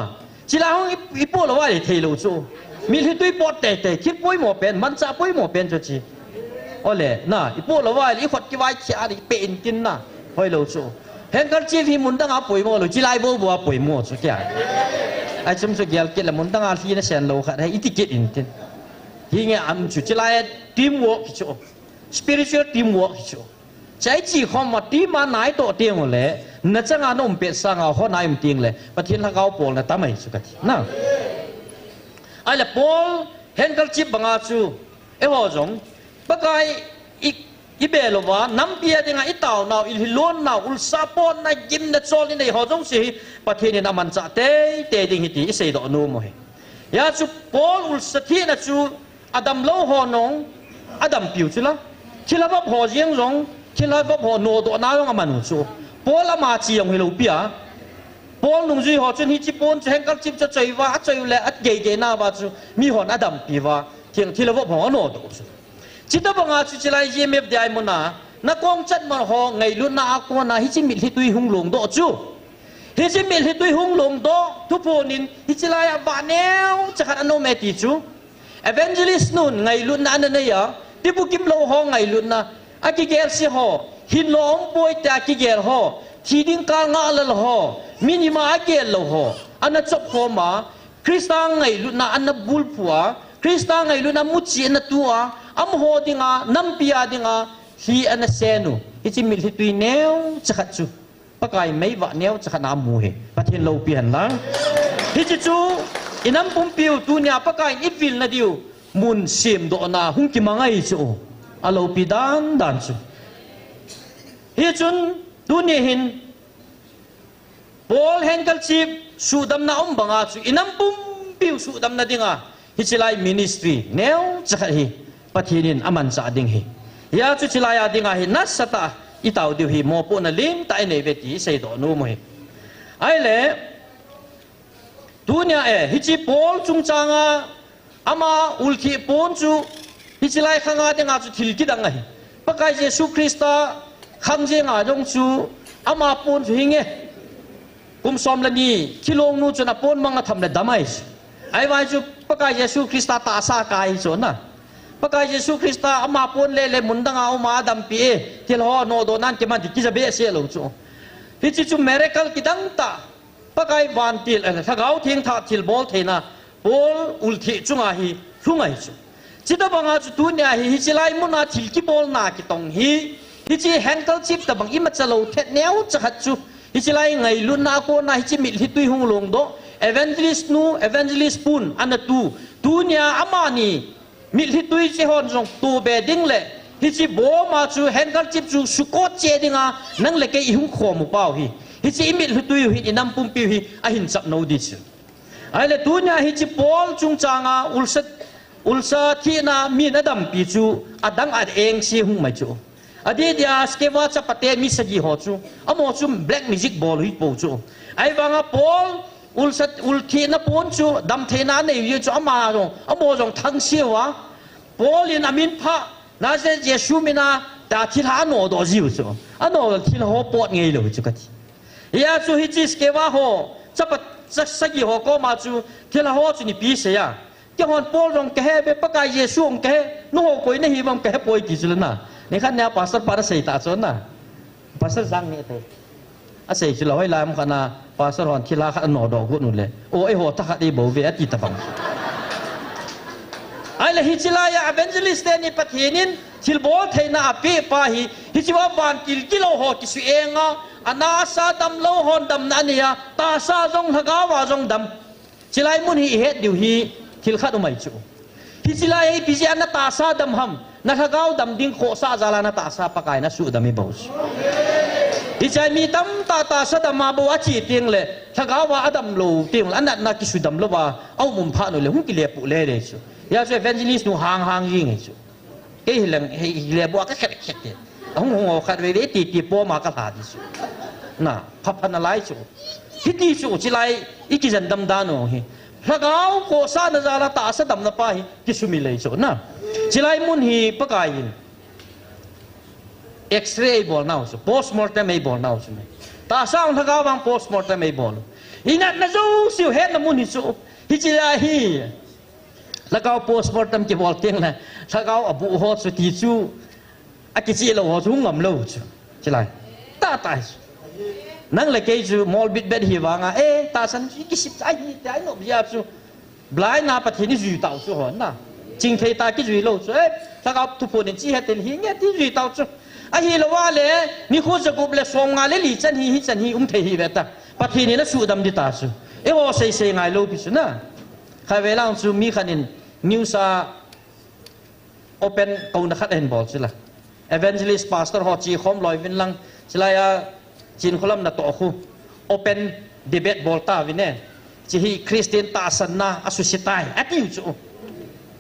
สิลาฮงอีโปละว่าเทโลจูมีฮิตุยปอดเตคิดป่วยหมอเป็นมันจะป่วยหมอเป็นจุจิโอเลน่ะอีโปละว่าอีขดกิวายขี้อาดิเป็นกินน่ะฮอยโลจูแฮงเกิลชิฟฮีมุนดังอาป่วยหมอโลจิไลบ่บ่ป่วยหมอจุแกไอ้จำสุกยาเกลมุนตั้งอาทีนะเสียนโลค่ะให้อิติเกตอินทินฮิงอัมจุจิลายทีมเวิร์กฮิโช spiritual team work ฮิโชใจจีคอมมาทีมาไหนโตเตียงเลยนั่นจะงานนุ่มเป็ดสังเอาข้อไหนมันเตียงเลยประเทศละเขาโปลนะตั้มไม่สุกัดน่ะไอ้ละโปลเห็นกัลจิบบังอาจูเอวจงปะกายอีเบลว่าน้ำเบียดิงอิตาวนาวอิลิลอนนาวอุลซาปอนนายยิมเนจอลินในหอจงสิประเทศนี้น้ำมันจะเตดิงฮิติอิเซโดนูโมเฮยาจูปอลอุลสตีนะจูอดัมโลหอนงอดัมปิวจุละชิลาบพอเจียงจงชิลาบพอโนโดนายองอามันจูปอลมาจียงฮิโลเปียปอลนุ่งจีหอจนฮิจิปอนจะแห่งกัลจิบจะใจว่าใจเละเกน่าว่าจูมีหอนอดัมปีว่าเทียงชิลาบพอโนโดจูจิตบังอาจุจิลายเยเมฟเดียมุนานักกองจัดมันหอไงลุนาอากวนาฮิจิมิลฮิตุยหุงหลงโดจูฮิจิมิลฮิตุยหุงหลงโดทุพนินฮิจิลายบาเนวจะขัดอโนเมติจูเอเวนเจลิสนุนไงลุนาอันนั้นเนี่ยที่บุกิมโลหอไงลุนาอากิเกลสิหอหินล้อมป่วยแต่อากิเกลหอที่ดินกลางงาลลหอมินิมาอาเกลลหออันนั้นจบหอมาคริสตังไงลุนาอันนั้นบุลผัวคริสตังไงลุนามุจิอันนั้นตัวอัมโหดิงานัมปียดิงาฮีอันเซนุฮิจิมิลฮิตุยเนวจะขัดจูปะกายไม่วะเนวจะขัดนามูเฮปะเทนโลเปียนลังฮิจิจูอินัมปุ่มปิวตุเนียปะกายอิฟิลนาดิว มุนเสียมโดนาหุงกิมังไอจูอโลปิดันดันจูเฮจุนดูนี่หินบอลแฮงกัลชีพสูดำนาบังอาจูอินัมปุ่มปิวสูดำนาดิ่งฮิจิไลมินิสทรีเนวจะฮีปะทีนินอามันจะดิ่งฮียาจุจิไลอาดิ่งฮีนัสตาอิตาวดิวฮีโมปุนลิมตาเอเนเวตีเซโดนูมฮีไอเล่ดูนี่ฮิจิบอลจุงจางอามาอุลทีปอนจูฮิจิไลข้างดิ่งอาจูทิลกิดังฮีปะกายเยซูคริสต์ข้างเจงอาจงจูอามาปอนจูฮิงเงกุมสอมละนี่ที่ลงนู้จนปนมังทำเลยดำไอส์ไอ้ว่าจูปะกายเยซูคริสต์ตาสากายจนนะปะกายเยซูคริสต์อามาปนเล่มุนดังเอามาดำปีที่เราโนโดนันที่มันที่จะเบียเสียลงจูที่จูเมริคัลกิดังตาปะกายวันที่ถ้าเขาทิ้งท่าที่บอลเทน่ะบอลอุลทีจุงอาฮีจุงไอจูจิตบังอาจูตัวเนี่ยฮิจิไลมุนาทิลกิบอลนาคิตงฮีฮิจิแฮนเกิลชิปแต่บางอิมัจะโลเทเนียวจะหัดจูฮิจิไลไงลุนนาโกนาฮิจิมิลฮิตุยหงลงโดเอเวนเจลิสนูเอเวนเจลิสปุนอันนั้นตูเนี่ยอามานีมิลฮิตุยเจฮอนจงตูเบดิงเล่ฮิจิโบมาจูแฮนกัลจิบจูสุโคเจดิงานั่งเล็กอีหงขวมุเป้าฮิจิมิลฮิตุยฮินัมปุ่มปิวฮิอาหินจับโนดิชไอ้เล่ตูเนี่ยฮิจิบอลจุงจางาอุลซาที่นามีนัดำปีจูอดังอัดเองเสียหงไม่จูอดีตยาสเกว่าจะปฏิมิสกีหัวจูอโมจูแบล็กมิวสิกบอลฮิตโปจูไอ้บางบอลอุลทีน่ะปนจูดำเทน่าเนี่ยอยู่จูอมาจงอโมจงทั้งเสียวะบอลินอามินพะน่าจะเยซูมินาแต่ที่ท่าโนดอจิวจูอันโนที่เราปวดไงเลยจูกันทียาจูฮิจิสเกว่าหัวจะปฏิสกีหัวก็มาจูที่เราหัวจูนี่ปีเสียที่ฮอนบอลจงแก่เบปะกายเยซูงแก่นู่นคนนี่ฮิบังแก่ป่วยกี่จุลน่ะนี่ขันเนี่ยภาษาภาษาตาจนนะภาษาจังเนี่ยเถอะอาศัยจุลไว้ลามขณะภาษาหอนที่ลาขันหนอดอกกุนุ่นเลยโอ้ไอหัวทักดีบ่เวอติตะบังไอ้ละฮิจิลายาเบนจิลิสเตนี่ปะเทนินทิลโบเทน่าปีปาฮิฮิจิวาบานกิโลหอกิสุเองอานาซาดำโลหอนดำนันเนี่ยตาซาจงทกาวาจงดำจิลายมุนฮิเฮ็ดดิวฮิทิลขัดอุไมจูฮิจิลายพิจิอันตาซาดำหำนักข่าวดำดิ้งโคซาจาลานาตาซาปะกายนัสุดามิบาวส์ที่ใจมีตั้มตาซาดำมาบัวจีเตียงเลยนักข่าวว่าอดัมโลเตียงอันนั้นนักกิสุดำโลว่าเอามุมพานุเลยหุ่นกิเลปุเลเลยชูยาช่วยเฟนจิลิสนูห่างยิงชูเฮ้ยเรื่องเฮ้ยเลบัวก็แข็งเดียวหุ่นขัดเวรตีปัวมากระถาดิชูน่ะพับพันอะไรชูที่นี่ชูจิไลอีกิจันดำดานุเฮนักข่าวโคซานาจาลาตาซาดำนับไปกิสุมิเลยชูน่ะจิไลมุนฮีปะกายินเอ็กซเรย์บอลน่าสุโพสต์มอร์เตมไม่บอลน่าสุไหมตาสาวนักข่าวบางโพสต์มอร์เตมไม่บอลอินัดนั่นจูสิวเห็นน้ำมุนฮิจูฮิจิไลฮีนักข่าวโพสต์มอร์เตมกี่บอลเตียงเลยนักข่าวอบุฮอดสุติจูอากิจิโลฮอดหุ่งงำโลจูจิไลตาตายนั่งเลยเกจูมอลบิดเบ็ดฮีวางตาสันกิสิบใจใจหนุ่มยาจูบลายนาปะเทนี่จูเต่าจูหอนน่ะจริงเทตากิจุยโลจุถ้าเขาทุกคนจีเฮติลหิงเงี้ยที่จุยตาวจุฮิโลว่าเลยนี่คุณจะกุบเลยส่งงานเลยลีจันฮีจันฮีเทฮีเวต้าปะทีนี้นะสูดำดิตาจุโอ้เซ่ไงโลพิสุนะใครเวลาจุมีขันินนิวส์โอเปนกาวนักขัดเอ็นบอลใช่ไหมเอเวนเจลิสพาสเตอร์ฮอจีคอมลอยวินลังใช่ไหมจีนคนละนักต่อคู่โอเปนดีเบตบอลตาวินเน่จีฮีคริสเตียนตาสันนาอสุสิตายอันนี้จุ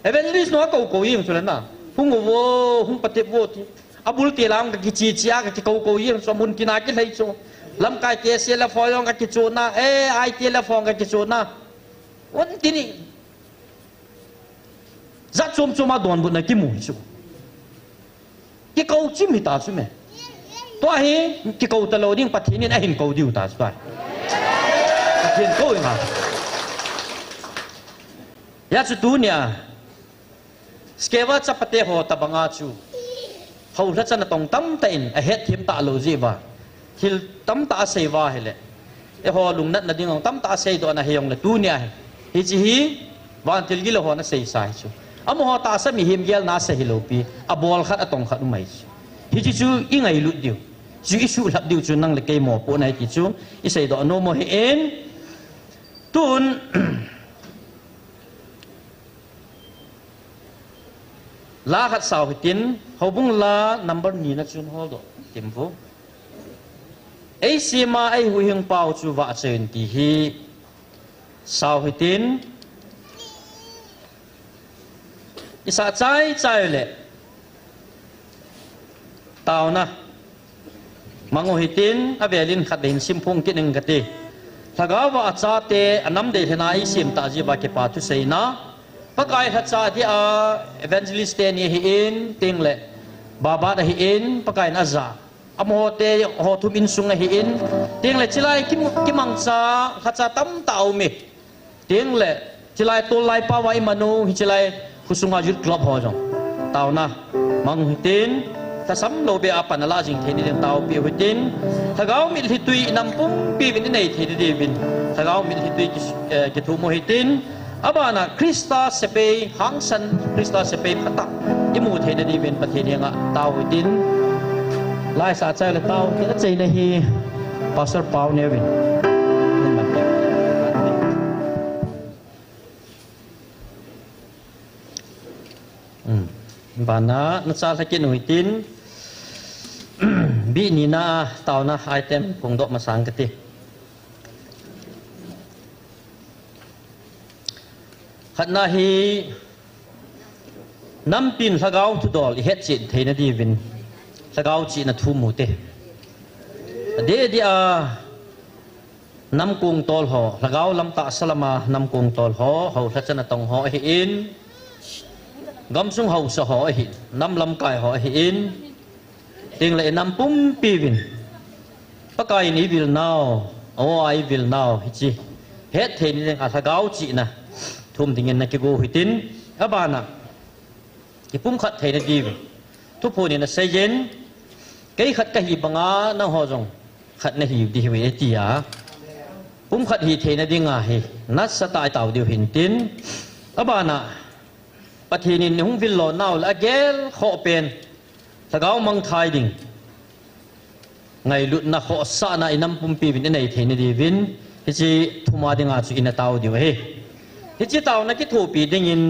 เอเวนลิสโนก็โกยิงสุดแล้วนะหุ่งวัวหุ่งปฏิบัติอับุลตีลามกับกิจิจิอากับกิโกยิงสมุนกินากิเลยจูลำกายเกเสียละฟอยองกับกิจูน่าไอเทียละฟองกับกิจูน่าวันที่นี่จัดจุ่มมาโดนบุญในกิมุยจูกิโกจิมิตาสุไหมตัวเฮกิโกตะโลดิ้งปฏินี่ไอหินโกดิวตาสุไปปฏินโกยังไงยาสุดเนี่ยสเกว่าจะปฏิหัวตะบังอาจูเขาถ้าจะต้องตั้มเต็นเฮ็ดทีมตาโลจีว่าที่ตั้มตาเสวาเฮเลยหัวลุงนัดนั่นดิ้งตั้มตาเสยตัวน่ะเฮียงเลยตัวเนี่ยฮิจิฮีวันที่กิโลหัวน่ะเสยสายจูอาโมหัวตาสมีหิมเกลน่าเสยโลปีอาบอลขัดตรงขัดไม่จูฮิจิจูอิงไงลุดดิวจูอิชูหลับดิวจูนั่งเลยเกยหมอปูนไอ้กิจูอิเสยตัวโนโมเฮนตุน ลาขัดสาวหิตินเขาบุ้งลา number นี้นะจุนฮอลโดติมฟูไอซีมาไอหุยงเปาจูวะเจนตีฮีสาวหิตินอิสาใจเลยตาวนะมังโอหิตินอเวลินขัดเดินซิมพงกินงกติถ้ากาวอาจารย์เตอันนั้นเดชนาอิสิมตาจีบาเกปาตุเซนะปะกายทัศน์ที่evangelist นี่เห็นติงเลยบาบาเห็นปะกายน่าจะอโมเตหอทุมินสุงเห็นติงเลยจิไลกิมังซาทัศน์ตั้มตาวมิติงเลยจิไลตัวไลปาวายมโนจิไลคุสุงอาจุดกลับหอจงตาวนะมังหิตินถ้าซ้ำโลเบอาปันลาจิงเทนี่เรื่องตาวเปียหิตินถ้าเขามิลฮิตุยนำปุ่มปีวินในเทนี่ดีวินถ้าเขามิลฮิตุยกิทุโมหิตินabana Krista sepe hangsan Krista sepe phata imu thena di ben pathenia nga taw din lai sa chai le taw ke chei na hi pastor paw ne win nen man ke bana na cha thakin huitin bi ni na taw na item pungdo masang katiขัดนาฮีน้ำปินสกาวทุดอลเฮ็ดจิตเทนดีวินสกาวจีนทุ่มหูเตเดียน้ำกุ้งตอลหอสกาวลำตาสลามาน้ำกุ้งตอลหอเขาทัศนตองหอหินกำซุงเขาสหอหินน้ำลำไก่หอหินติงเลยน้ำปุ่มปีวินปะไก่นี้วิลนาวโอ้ไอวิลนาวฮิจิเฮ็ดเทนดีสกาวจีนะทุ่มทิ้งเงินนักกูหิตินอาบานะที่ปุ่มขัดเทนดีทุกผู้เนี่ยนะเซเยนเกยขัดกะหีบังอาณหอจงขัดในหีดีเวทียาปุ่มขัดหีเทนดีงาฮีนัดสตายเต่าเดียวหินตินอาบานะปะเทนินหุ่งวิลโลนาวและเกลขอเป็นถ้าเขามังไทยดิ่งไงลุดนักขอสานาอินัมปุ่มปีวินในเทนดีวินที่จีทุ่มมาดิ่งอาจุอินเต่าเดียวเฮที่จิตเอานักทูปีได้ยิน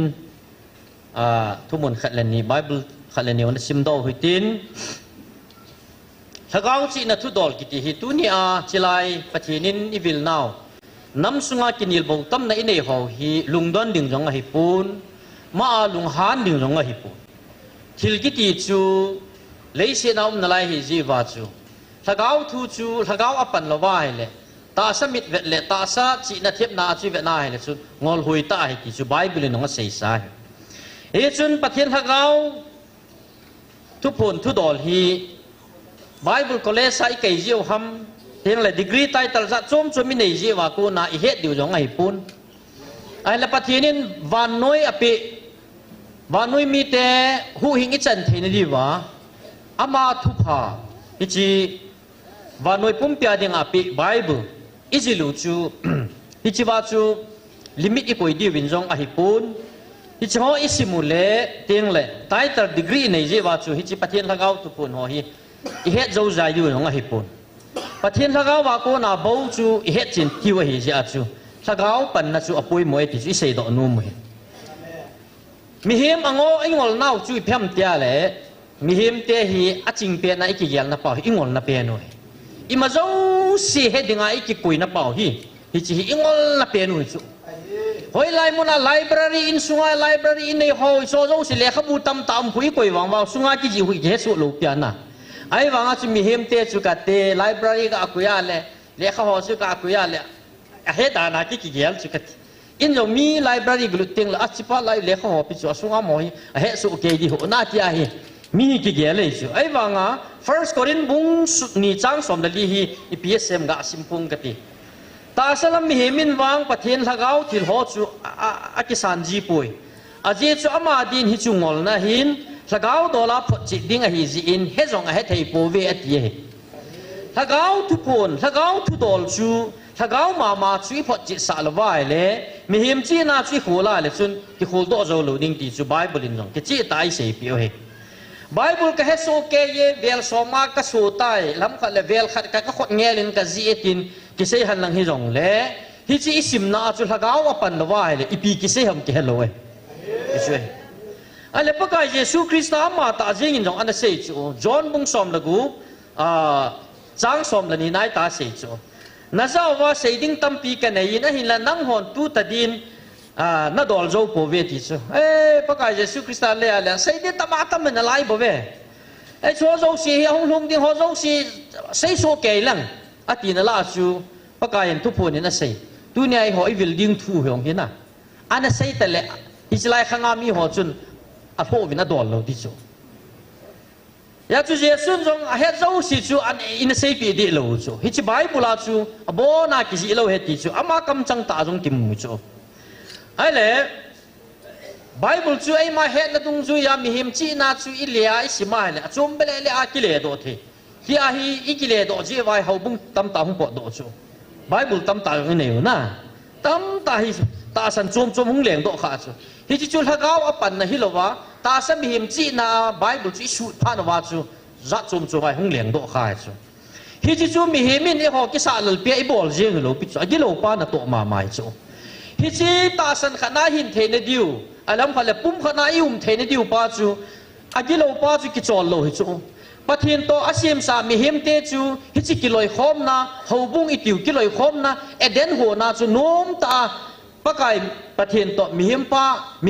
ทุกมนขัดเลนีไบเบิลขัดเลนีวันซิมโดหิตินถ้าเขาจีนทุดอลกิติหิตุนีอาจิไลปะเทนินอีวิลนาวน้ำสุงากินิลบงตั้มในอินเดียเขาฮีลุงดอนดึงจงหิปุนมาลุงฮานดึงจงหิปุนทิลกิติจูเลยเสนาอุมนลายฮิจีวาจูถ้าเขาทูจูถ้าเขาอปันละวายเลยตาสมิดเวเลตาซาจีนเทียบนาจีเวนาเฮเลสุงอลหุยตาเฮกิจูไบเบิลนงเสยสาเฮจุนปะเทียนทักเอาทุกผลทุดอลฮีไบเบิลก็เลสายเกยจิวฮัมเทียนเลยดีกรีไตตัลซัดจมมินเนจิวากูนาอิเฮดิวจงไอปุนไอละปะเทียนินวานน้อยอภิวานน้อยมีแต่หูหิงอิจันเทนดีวะอามาทุพาอิจิวานน้อยปุ่มเปียดิงอภิไบเบิลอิจิลูจูฮิจิวาจูลิมิตอีกอยดีวินจงอหิปุนฮิจิฮออิสิมุเลเตียงเลไตตัลดีกรีในจิวาจูฮิจิปะเทียนทักเอาตุปุนหอฮิอิเฮดโจใจอยู่จงอหิปุนปะเทียนทักเอาวาโกนาบูจูอิเฮดจินทิวะฮิจิอาจูทักเอาปันนะจูอปุยมวยติจูอิเซดอนุมวยมีเฮมอังโออิงอลนาวจูอิเพิ่มเตียเลมีเฮมเตฮีอจิงเปียนะอิกิยัลนะปะอิงอลนะเปียนวยอิมาโจสีเฮดิงาอิกิกุยนะเป่าฮิฮิจิอิงอลนะเปียนุจูหอยไลมุนาไลบรารีอินสุงาไลบรารีอินในหอยโซโจสิเลขบูตัมตามหุยกุยวังว่าสุงากิจิหุยเจสุลูเปียนะไอ้วังอาจูมีเฮมเตจูกัดเตไลบรารีกะกุยาเลเลขหอสุกะกุยาเลเฮดานากิกิเกลจูกัดอินโจมีไลบรารีกลุติงละอัจิปะไลเลขหอปิจูสุงาโมฮิเฮสุเกดิโหนาติอาฮิมีกิเกลจูไอ้วังอ่ะ First Korin bung ni chang som dali hi IPSM ga simpung kati ta salam mi hemin wang pathen lagau thil ho chu akisan ji pui aje chu ama din hi chu ngol na hin lagau dola phot chi ding a hi ji in he jong a he thei po ve atie lagau thu pon lagau thu dol chu lagau ma chu phot chi sa lawai le mi hem chi na chi khola le chun ki khol do zo lo ding ti chu bible in jong ki chi tai sei pio he Bible ka heso ke ye vel soma ka su tai lam kha le vel khat ka khot ngelin ka zi etin ki sei han lang hi rong le hi chi isim na chu lagaw apan lawai le ipi ki sei ham ki hello e iswe ale pakai Yesus Kristus ma ta jing jong ana sei chu John bung som lagu jang som la ni nai ta sei chu na za wa sei ding tampi ka nei na hin la nang hon tu ta din na dol zo po ve ti chu pakai Yesus Kristus le ala sei de tama tam na lai bo ve cho zo si hong lung ding ho zo si sei so ke lang ati na la chu pakai en tu pu ni na sei tu ni ai ho I vil ding thu hong hin na ana sei ta le Israel khanga mi ho chun a pho vin a dol lo ti chu ya chu Yesu jong a he zo si chu an in sei pi di lo chu hi chi Bible la chu a bo na ki si lo he ti chu ama kam chang ta jong kim mu chu ai le Bible chu ai ma he na dung chu ya mi him chi na chu I lia I si ma le chum bele le a ki le do the hi a hi I ki le do ji vai ho bung tam ta hung po do chu Bible tam ta ngi ne na tam ta hi ta san chum hung leng do kha chu hi chi chu lagao apan na hilowa ta sa mi him chi na Bible chi su pha na wa chu za chum vai hung leng do kha chu hi chi chu mi himin e ho ki sa lal pe I bol jeng lo pi chu agi lo pa na to ma mai chu hi chi ta san khana hin the ne diu alam khale pum khana I the ne diu pa chu agi lo pa chu ki chol lo hi chu pathin to asim sa mi him te chu hi chi ki loi khom na ho bung I tiu ki loi khom na eden ho na chu nom ta pakai pathin to mi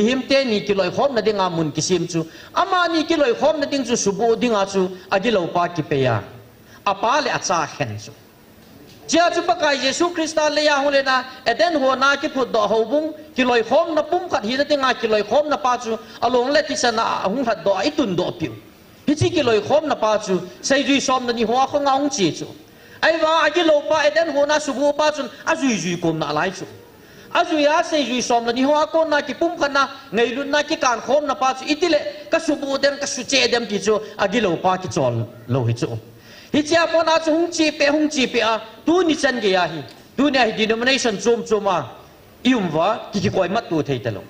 him te ni ki loi khom na dinga mun ki sim chu ama ni ki loi khom na ding chu subu dinga chu agi lo pa ki pe ya apa le acha khen chu ja chu pakai Yesu Krista le ya hole na eden ho na ki phut do ho bung ki loi khom na pum khat hi na dinga ki loi khom na pa chu along le ti sana hung khat do I tun do piu hi chi ki loi khom na pa chu sei jui som na ni ho kho ngaung chi chu ai wa agi lo pa eden ho na subu pa chu a jui kom na lai chu azuya sei jui som la ni ho ko na ki pum khana ngei lun na ki kan khom na pa chu itile ka subu dem ka su che dem ki chu agilo pa ki chol lo hi chu hi cha po na chu hung chi pe a tu ni chan ge ya hi tu ne hi denomination chuma iumwa ki koi mat tu thei talo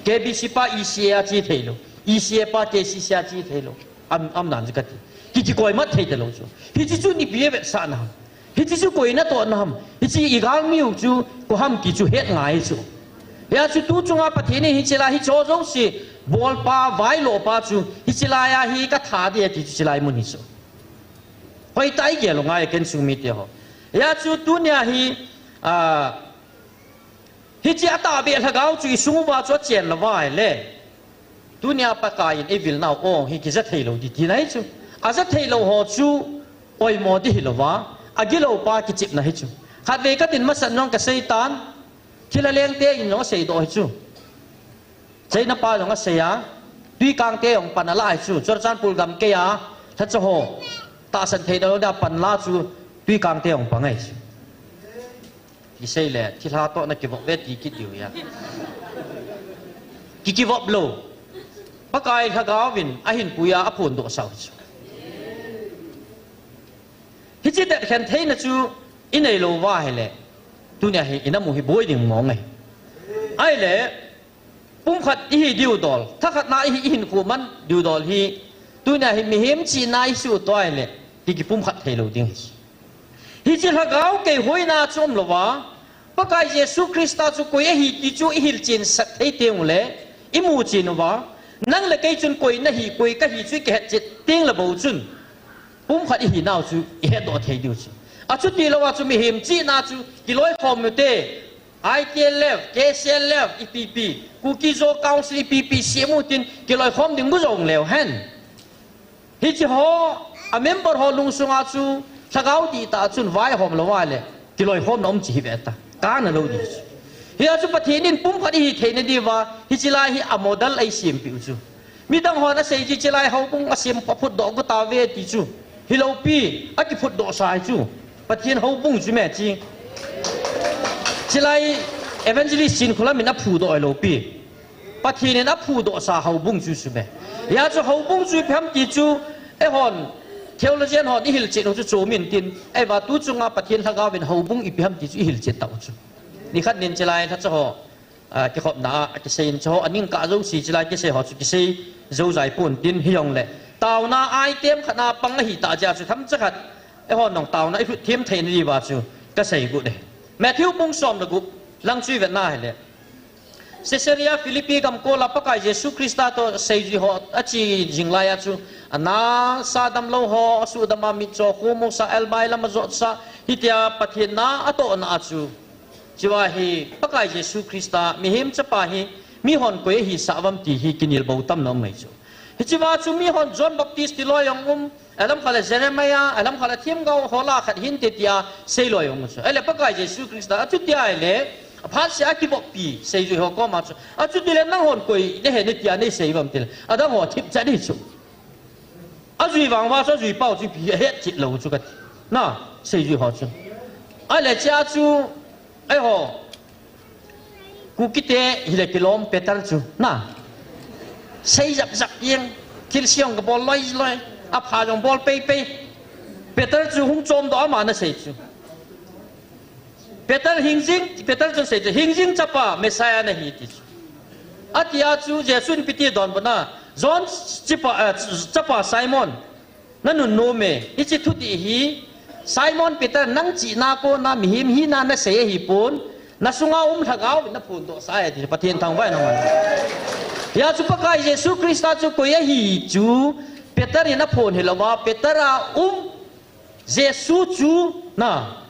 KBC pa ECA chi thei lo ECA pa KCC chi thei lo am nan ji ka ki koi mat thei talo chu hi chu ni pie ve sa na hi chu koi na to nam hi chi igal mi chu ko ham ki chu het ngai chu ya chu tu chunga pathini hi chila hi cho zo si bol pa vai lo pa chu hi chila ya hi ka tha de ti chu chilai mun hi chu hoi tai ge lo ngai ken su mi te ho ya chu tu nya hi hi chi ata be lagao chu su ba cho chen la vai le tu nya pa ka in evil now ong hi ki za thei lo di ti nai chu a za thei lo ho chu oi mo di hi lo wa agilo pa ki chip na hi chu khat ve ka tin ma san nong ka seitan thila leng te in no sei do hi chu sei na pa jong a sei ya tui kang te ong pan ala hi chu chor chan pul gam ke ya tha cho ho ta san thei do da pan la chu tui kang te ong pa ngai chu ki sei le thila to na ki vok ve ti ki diu ya ki vok lo pakai thagawin a hin puya a phun do sau chu hi chi dat khan thei na chu inei lo wa hele tu nya hi ina mu hi boi ding mong ngai ai le pum khat hi diu dol tha khat na hi hin ku man diu dol hi tu nya hi mi hem chi nai su to ai le ki pum khat thei lo ding hi chi la gao ke hoi na chom lo wa pakai Yesu Krista chu ko hi ti chu hil chin sak thei teng le I mu chin wa nang le kai chun koi na hi koi ka hi chu ke chet teng la bo chun pum khat hi naw chu he do thei diu chu a chu ti lo wa chu mi him chi na chu ki loi khom mu te ITLF KCLF EPP ku ki zo council EPP simu tin ki loi khom ding bu zong lew hen hi chi ho a member ho lung sunga chu thagau ti ta chun vai hom lo wa le ki loi khom nom chi ve ta ka na lo di hi a chu pathinin pum khat hi thei na di wa hi chi lai hi a model ai sim pi chu mi dang ho na sei chi lai ho bung a sim pa phut do ko ta ve ti chu hilopi aki phut do sai chu pathian ho bung chu me chi chilai evangelist sin khula min a phu do lo pi pathian a phu do sa ho bung chu su me ya chu ho bung chu pham ti chu e hon theologian hon I hil che no chu chu min tin e wa tu chunga pathian thaga wen ho bung I pham ti chu hil che tau chu ni khat nin chilai tha chu ho ki khop na ki sein chu aning ka zo si chilai ki se ho chu ki sei zo zai pun tin hiong le tàu na ai tiêm khana pang hi ta ja chu tham chắc e hon nong tàu na I thiêm thei ni wa chu ka sei gu de Matthew bung som da gu lang chui Việt Nam le เซเซเรียฟิลิปปีกัมโกลาปะกายเยซูคริสต์ตเซจิฮออจิจิงลายจูอนาซาดัมโลฮอสุดามามิโจคุมุซาเอลไบลามาโจซาฮิตยาปะเทนาอโตนาจูจิวาฮีปะกายเยซูคริสต์มีหิมจะปาฮีมีฮอนกวยฮีสาวมตีฮีกินิลบาวตัมนอมไม่จูฮิจิวาจูมีฮอนจอห์นบัพติสต์ติลอยองอัลลัมขะลาเจเรมียาอัลลัมขะลาทีมกาวฮอลาขัดหินติตยาเซลอยองจูเอเลปะกายเยซูคริสต์อจุดยาเอเลพาสิอากิบปีเซจุฮอกอมาจูอจุดดิเลนังฮอนกวยเนเฮนิตยาเนเซบัมติลอดาฮอทิบจะดิจูอาจุยวางว่าจุยเป้าจุปีเฮ็ดจิตโลจูกะน่ะเซจุฮอจูไอเลจาจูไอฮอกูกิเตฮิเลกิลอมเปตัลจูน่ะเซจับจับยังคิลเซียงกับบอลลอยอาพาจงบอลเปเปตัลจูหุงโจมดอมานะเซจูPeter Hingzing Peter tu saja Hingzing capa Messiah nahi itu. Atia tu Yesus piti don bana John capa Simon nanu nome ichi thuti hi Simon Peter nang chi na ko na mihim hi na se hi pun na sunga thagau na pun to sai ti pathian thang vai na man. Ya chu pakai Yesus Krista chu ko ya hi chu Peter ina pun hi lawa Peter a Yesus chu na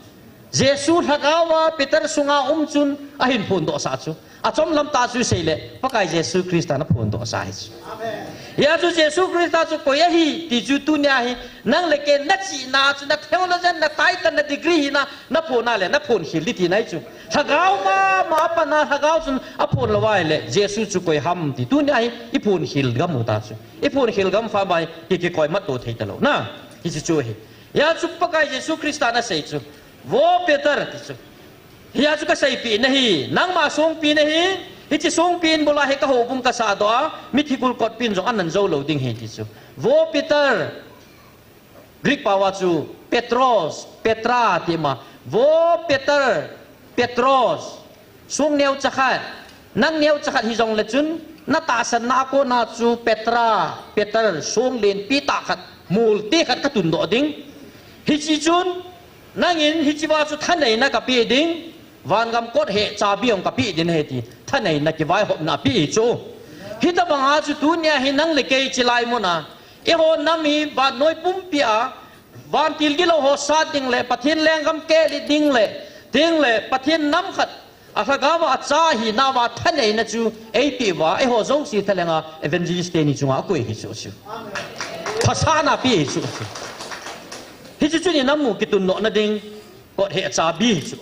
Yesus hakawa Peter sunga chun ahin pun do sa chu achom lam ta chu seile pakai Yesus Krista na pun do sa hi amen ya chu Yesus Krista chu ko ya hi ti chu tu nya hi nang leke na chi na chu na theology na title na degree na pun na le na pun hi li ti nai chu hakaw ma pa na hakaw chun apun lawai le Yesus chu ko ham ti tu nya hi ipun hil gam mu ta chu ipun hil gam fa bai ki koi mat to thei ta lo na hi chu hi ya chu pakai Yesus Krista na sei chu Wo Peter tisu. Hiya juga say pi nahi. Nang masong pi nahi. Hici song pin bola he kahubung kasado mithikul kot pin jong anan zo loading he tisu. Wo Peter. Greek pawachu Petros, Petra tima. Wo Peter, Petros. Song neu chakat. Nang neu chakat hi jong lechun natasan na ako na chu Petra, Peter song len pi takat multi kat katundo ding. Hici chun nangin hichiwa chu thanai na kapi ding van gam kot he cha biong kapi din he ti thanai na ki vai hop na pi chu hita banga chu tunya hi nang le ke chilai mo na e ho nami ba noi pum pia van til gilo ho sa ding le pathin leng gam ke li ding le pathin nam khat a kha wa cha hi na wa thanai na chu e pi wa e ho zong si thalenga evangelist ni chunga ko hi chu chu amen phasana pi chu Hici ni namu kitun no na ding kot he cha bi chu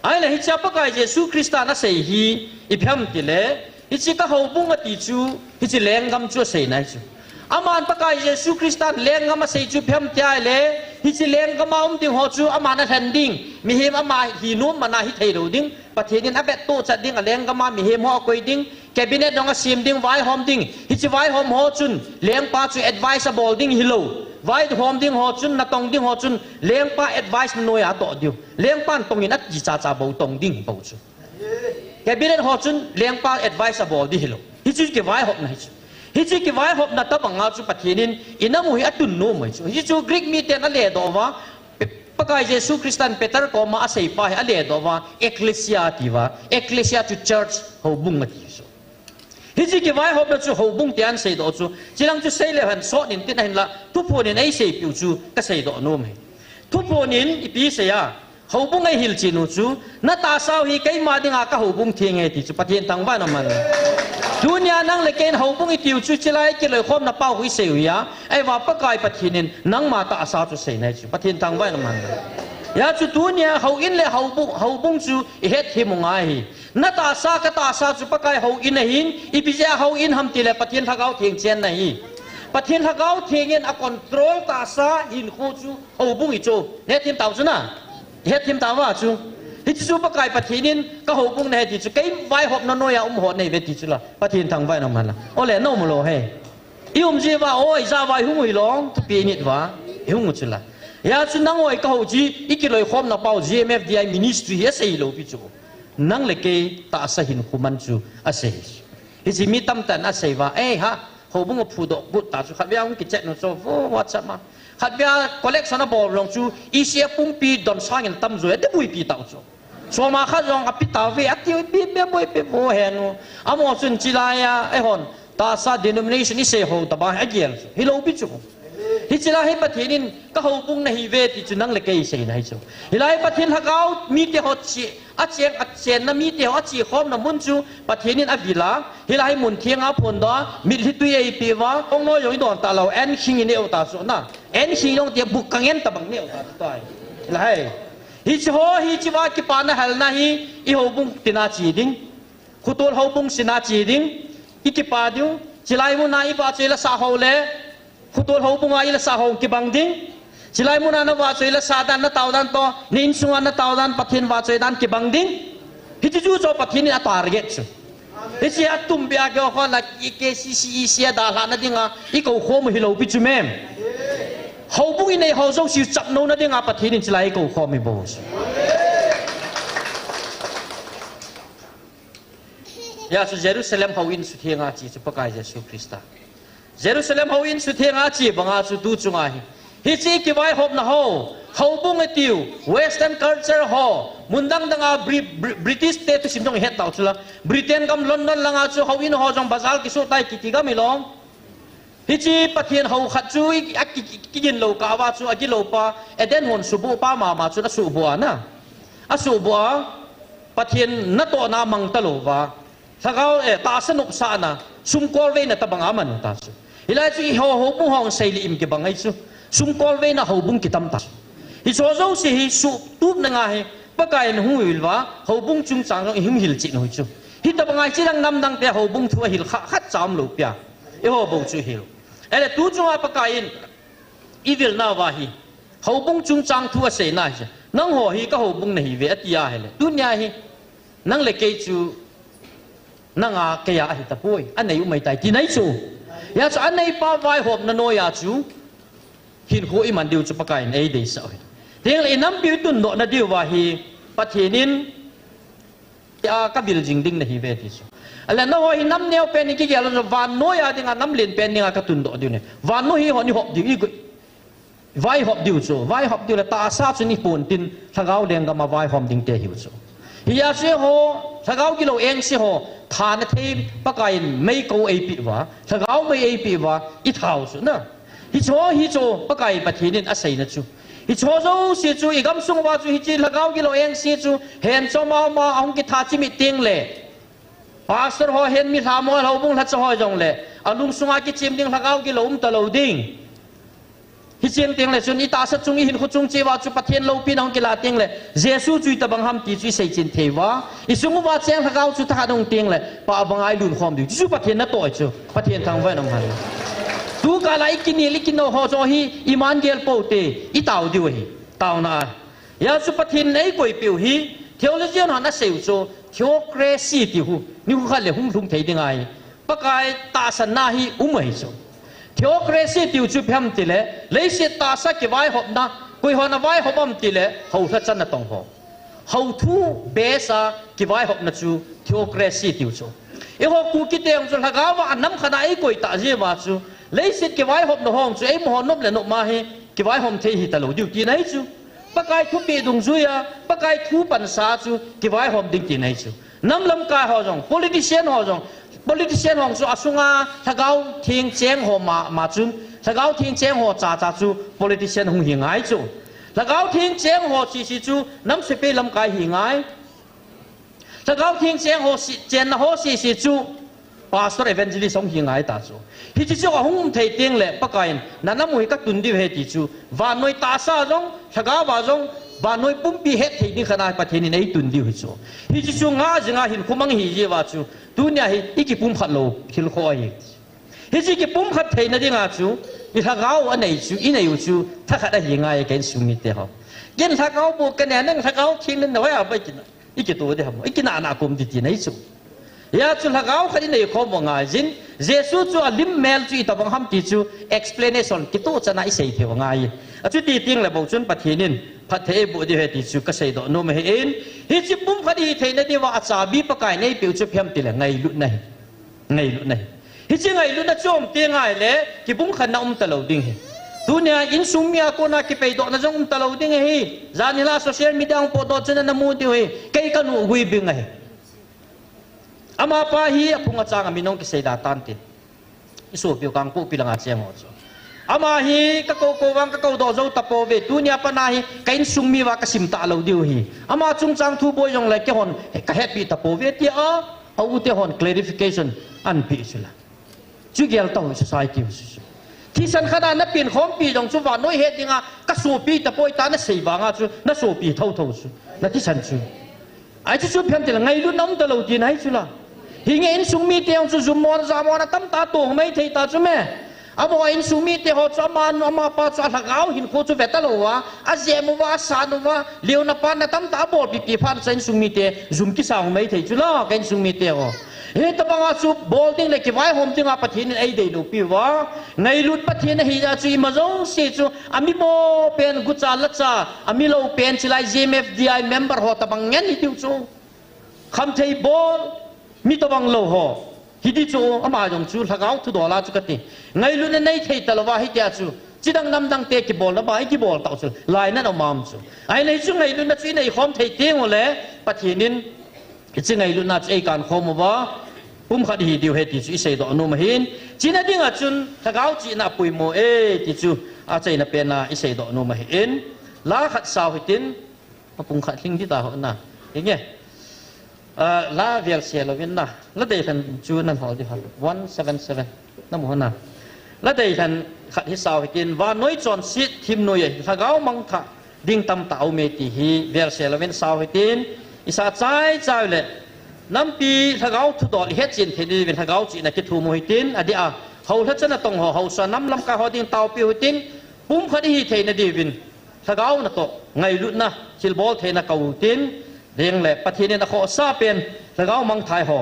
ai le hicha pakai Yesu Krista na sei hi iphyam ti le hichi ka ho bung ati chu hichi lengam chu sei nai chu aman pakai Yesu Krista lengam sei chu phyam ti ai le hichi lengam ding ho chu amana than ding mi hem ama hi nu mana hi thei ro ding pathenin abet to cha ding lengam mi hem ho koi ding cabinet dong sim ding vai hom ding hichi vai hom ho chun leng pa chu advisable ding hilo vai hom ding ho chun na tong ding ho chun leng pa advice noi a to diu leng pan tong in at ji cha bo tong ding bo chu cabinet ho chun leng pa advisable di hilo hichi ke vai hop na hichi ke vai hop na ta banga chu pathinin inamu hi atun no mai chu hi chu Greek mi te na le do wa pakai Yesu Kristan Peter ko ma asai pa hi ale do wa ecclesia ti wa ecclesia to church ho bung ma ti so hichi ke vai hop na chu ho bung tian sei do chu chilang chu sei le han so nin tin hin la tu phonin ai sei piu chu ka sei do no mai tu phonin ipi se ya ho bung ai hil chinu chu na ta sao hi kai ma dinga ka ho bung thing ai ti chu pathian tang ba na man dunia nang le ken ho bung i tiu chu chilai ke le khom na pau hui sei ya ai wa pakai pathinin nang ma ta sa chu sei nai chu pathian tang ba na man ya chu dunia ho in le ho bung chu i het hi mungai hi na ta sa chu pakai ho in hin ipija ho in ham ti le pathian thagau thing chen na hi pathian thagau thingin a control ta sa hin khu chu ho bung i chu ne tim tau chu na het tim tau wa chu hi chu pakai pathinin ka ho bung ne ti chu kai vai hop na noya ho nei ve ti chu la pathian thang vai na man la o le no mo lo he ium ji wa oi za vai hu ngui long tu pi nit wa hu ngu chu la ya chu nang oi ka ho ji ikiloi khom na pau GMFDI ministry he sei lo pi chu nang le ke ta sa hin khuman chu ase hi ji mi tam tan ase wa ha ho bung phu do gut ta chu khat bia ki chat no so WhatsApp ma khat bia collection na bol long chu isia pung pi don sang in tam zo de bui pi ta chu ชัวมาคัดรองอภิตาเวอติเบียบอยเปโบเฮนูอามอสุนจิลายาไอฮอนตาซา denomination นี่เซโฮตะบาฮะเกียลฮิโลบิจุฮิจิลาให้ปะเทนินก็เฮาปุงนะฮิเวติจุนังเลเกยเซนะฮิจูฮิลาให้ปะเทนฮักเอามีเตฮอจิอาเจียนนะมีเตฮอจิคอมนะมุนจูปะเทนินอวิลาฮิลาให้มุนเทียงอาพนดามิลิตุยไอปีวาองโนยองดอนตาเราแอนคิงเนอตาสุนะแอนคิงยองเตียบุกกังเอ็นตะบังเนอตาสุตายฮิลาให้ฮิจิโฮฮิจิวากิปานะฮัลนะฮิอิโฮบุงตินาจีดิงขุตุลโฮบุงสินาจีดิงอิกิปาดิวจิลายมุนาอิปาเจลซาโฮเลขุตุลโฮบุงอาอิลซาโฮกิบังดิงจิลายมุนานะวาเจลซาดันนะตาวดันโตนินซุงนะตาวดันปะเทนวาเจดันกิบังดิงฮิจิจูโจปะเทนอะตาร์เกตซุฮิจิอะตุมเบียกะฮอละอิเกซิซิอิเซียดาลานะดิงาอิโกโคมฮิโลบิจุเมมเฮาบุงอิในเฮาซงสิจับโนนะดิงาปะเทนจิลายโกโคมิโบสยาสุเยรูซาเล็มเฮาอินสุเทียงอาจีสุปะกายเยซูคริสต์เยรูซาเล็มเฮาอินสุเทียงอาจีบังอาสุดูจุงอาฮิจิกิไว้ฮอบนะเฮาบุงเอติวเวสเทิร์นคัลเจอร์ฮอมุนดังดังอาบริติชสเตตุสิมจงเฮ็ดตาวจุละบริเตนกัมลอนดอนลังอาจูเฮาอินฮอจงบาซาลกิสุไตกิติกามิลองฮิจิปะเทียนเฮาขัดจูอักกิกินโลกาวาจูอักิโลปาเอเดนฮอนสุบุปามาจูนะสุบัวนะอะสุบัวปะเทียนนะโตนามังตะโลวาถ้าเขาตาสนุกสานะซุมกอลเวนะตะบังอามันตาสุฮิลาจูเฮาบุงฮองไซลิอิมกิบังไอซูซุมกอลเวนะเฮาบุงกิตัมตาฮิโซโซสิฮิสุตุบนะงาฮิปะกายนหูวิลวาเฮาบุงจุงจังหิมหิลจินหูจูฮิตะบังไอจิดังนำดังเตเฮาบุงทัวหิลขัดจามโลเปียเอโฮบุงจูหิลเอเลตูจุงอาปะกายนอีวิลนาวาฮิเฮาบุงจุงจังทัวเสนาฮินังโหฮิก็เฮาบุงนะฮิเวอติยาฮิเลดุนยาฮินังเลเกจูนังอาเกียอาหิตะปุยอันไหนอุไม่ตายที่ไหนจูยาจูอันไหนป้าไว้หอบนโนยาจูหินหัวอิมันดิวจุปะกายนเอเดสเอาเทียงเลยน้ำบิวตุนโนนาดิวว่าฮีปะเทนินยากบิลจิงดิงนะฮีเวติสูอันนั้นโนฮีน้ำเนียวเป็นนี่กี่อย่างเราวานโนยาดิงาน้ำเลียนเป็นนี่งากระตุนโนดิวเนี่ยวานโนฮีหอนี่หอบดิวอีกไว้หอบดิวจูไว้หอบดิวเลยตาซาจุนี่ปูนตินถ้าเขาเลี้ยงก็มาไว้หอมดิงเตหิวจูฮิยาเสียโหถ้าเขากิโลเองเสียโหทานเทมปะกายไม่โกเอปีวะถ้าเขาไม่เอปีวะอีเท่าสุดนะฮิโจปะกายปะเทนินอาศัยนะจูฮิโจโจเสียจูอีกำสงว่าจูฮิจิถ้าเขากิโลเองเสียจูเห็นจอมาองกิทาจิมิติงเลยพาสตอร์โหเห็นมีทามอเราบุ้งทัดจะหอยจงเลยอาลุงสงอากิจิมดิงถ้าเขากิโลตะโลดิงฮิเจียงเตียงเลยจนอีตาสัจจงอีหินขุจงเจวาจุปะเทียนโลปีน้องกิลาเตียงเลยเยซูจุยตะบังฮัมตีจุยเสจินเทวาอีสุงว่าเจียงถ้าเขาจุทาดงเตียงเลยปะบังไอลุนความดิจุปะเทียนนั่นตัวจูปะเทียนทางไว้น้องฮันตูกาลาอิกินีลิกินโนฮอจอฮีอิมานเกลโปเตอีตาวดิวฮีตาวนาอยาจุปะเทียนไอ้กวยปิวฮีเทโอโลจีนหันนั่นเสียวโจเทโอเครซีติหูนี่เขาเลยหุ่มทุ่มเทดิงไงปะกายตาสันนาฮีไม่โจเทโอเครซีติวจุพยมติเลเลยเสียตาสักกี่ไว้หอบนะกุยหอนะไว้หอบมติเลเขาทัดจันนะตองหอเขาทูเบสากี่ไว้หอบนะจูเทโอเครซีติวจูเอโฮกูคิดเองจนหากว่าอันน้ำขนาดไอ้กุยตาเจียวาจูเลยเสียกี่ไว้หอบนะห้องจูไอ้มหอนบเลยนกมาเฮกี่ไว้หอบเทหิตาลูดิวที่ไหนจูปะกายทุบปีดงจุยาปะกายทุปันสาจูกี่ไว้หอบดิ่งที่ไหนจูน้ำลำกายหอจง politician หอจงpolitician ของจูอาสุงาถ้าเขาทิ้งเจียงหัวมาจุนถ้าเขาทิ้งเจียงหัวจ่าจู politician หงหิงไงจูถ้าเขาทิ้งเจียงหัวชีจูน้ำสิเปลำกายหิงไงถ้าเขาทิ้งเจียงหัวเจียนหัวชีจู pastor evangelist สงหิงไงตาจูฮิจิจูก็หงเทเตียงเลยปะกายนั่นน้ำมือก็ตุนดิเฮติจูวานน้อยตาซาจงถ้าเขาว่าจงบานน้อยปุ่มปีเฮ็ดที่นี่ขนาดประเทศนี้ในตุนดิวจูฮิจิจูงาจงาหินคุมังฮิจิว่าจูตุนยาฮิอีกิปุ่มขัดโลหิลคอยฮิจิกิปุ่มขัดเทนนี่งาจูอีถ้าเขาอันไหนจูอีไหนอยู่จูถ้าขัดได้ยังไงกันสูงนิดเดียวยันถ้าเขาบุกกันเนี่ยนั่งถ้าเขาทิ้งนั่นเอาไว้เอาไปกินอีกิตัวเดียวอีกินอาณาคมดีๆในจูยาจูถ้าเขาขัดนี่เขาบอกงาจินเยซูจูลิมเมลจูอีตบังฮัมติจู explanation กิตัวจะน่าอิเสยเทวงาจูตีเตียงเลยบอกจุนประเทศนี้พัฒน์บุตรเฮติจุกเสดโนมเฮนฮิจิปุ่มคดีเทนดีว่าอาจารย์บีปะกายในปิวจุเพียมติเลยไงลุนฮิจิไงลุนนะโจมตีไงเลยกิปุ่มขันน้ำตะลาวดิ้ง dunia in sumia ko na ki peido na jong talaw ding hi zanila social media ang photo chana na mu ti hi kai kanu gui bing hi ama pa hi apunga changa minong ki seida tantin isu piu kang ku pilanga cheng ho cho ama hi ka ko wang ka ko do zo tapo ve dunia pa na hi kain sumi wa ka sim ta lo diu hi ama chung chang thu boy jong lai ke hon ka happy tapo ve ti a au te hon clarification an pi chula chu gel tong societyที่สันขนาดนั้นเปลี่ยนของปีจงสุวรรณน้อยเหตุยังไงก็สูบปีแต่ปอยตาเนี่ยสี่บางอ่ะชูนั่นสูบปีเท่าชูนั่นที่สันชูไอ้ที่ชูเพียงแต่ละไงรุ่นน้ำตะลุจีนให้ชูละหิงเอ็นสูมีเตียงชูซุมมอนซามอนตั้มตาตัวไม่เทตาชูแม่อาบอกเอ็นสูมีเตียงจอมันอามาปาจอหลักเอาหินโคชูเวตะโลวะอาเจมวะสานุวะเลี้ยวนับปานตั้มตาบอลปีพันเซนสูมีเตียงซุมกิสาวไม่เทชูละเอ็นสูมีเตียงเฮ้ยตบงาสูบบอลดิ้งเลยกี่วันผมจึงอาปะทีนไอเดียลูปีวะไงลุดปะทีนเฮียจูมาจงเสียจูอามิโมเป็นกุจาลัดจ้าอามิโลเป็นชิลาย JMFDI member หัวตบงเงี้ยนี่ดิวจูคำเทย์บอลมีตบงโลหัวฮิดิจูอามาจงจูถ้าเขาทุดอลาจูกติไงลุดในเทย์ตลอดฮิดีจูจีดังนำดังเตะกี่บอลแล้วไปกี่บอลต่อจูลายนั่นเอามาจูไอ้ในจูไงลุดนั่นจูในคอมเทย์เตี้ยงเลยปะทีนินจีไงลุดนั่นจูไอ้การคอมว่าปุ่มขัดหีดิวเหตุที่สุดอนุมาหินจีน่าดิ้งจุนถ้าเขาจีน่าปุยโมที่สุดอาจจะน่าเป็นอิสัยดอนุมาหินลาขัดสาวหิตินปุ่มขัดลิงที่ตาหัวน่ะอย่างเงี้ยลาเวียลเซียลวินน่ะแล้วเดี๋ยวท่านจูนั่นหอที่หัน177นั่นหมดน่ะแล้วเดี๋ยวท่านขัดที่สาวหิตินว่าน้อยจอนสิทีมน้อยถ้าเขามังค่ะดิ้งตำตาอุเมติฮีเวียลเซียลวินสาวหิตินอิสระใจเลยน้ำปีถ้าเขาทุดอลเฮ็ดจินเทนีเป็นถ้าเขาจีน่ะคิดถูกมวยตินอดีอ่ะเขาถ้าจะน่ะต้องเขาสน้ำลำกาเขาดิ้งเตาปีหัวตินปุ่มคดีเทนดีวินถ้าเขาน่ะตกไงลุดนะชิลบอลเทน่ะเกาตินเรียงแหละประเทศนี้น่ะเขาซาเป็นถ้าเขามังไทยห่อ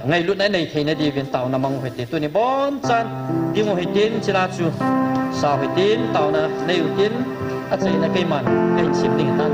ไงลุดในเทนดีวินเตาน่ะมังหัวตินตัวนี้บอลจันดิ้งหัวตินชิลาจูสาวหัวตินเตาน่ะในหัวตินอาจจะน่ะเกมันไอ้ชิมดิ้งตัน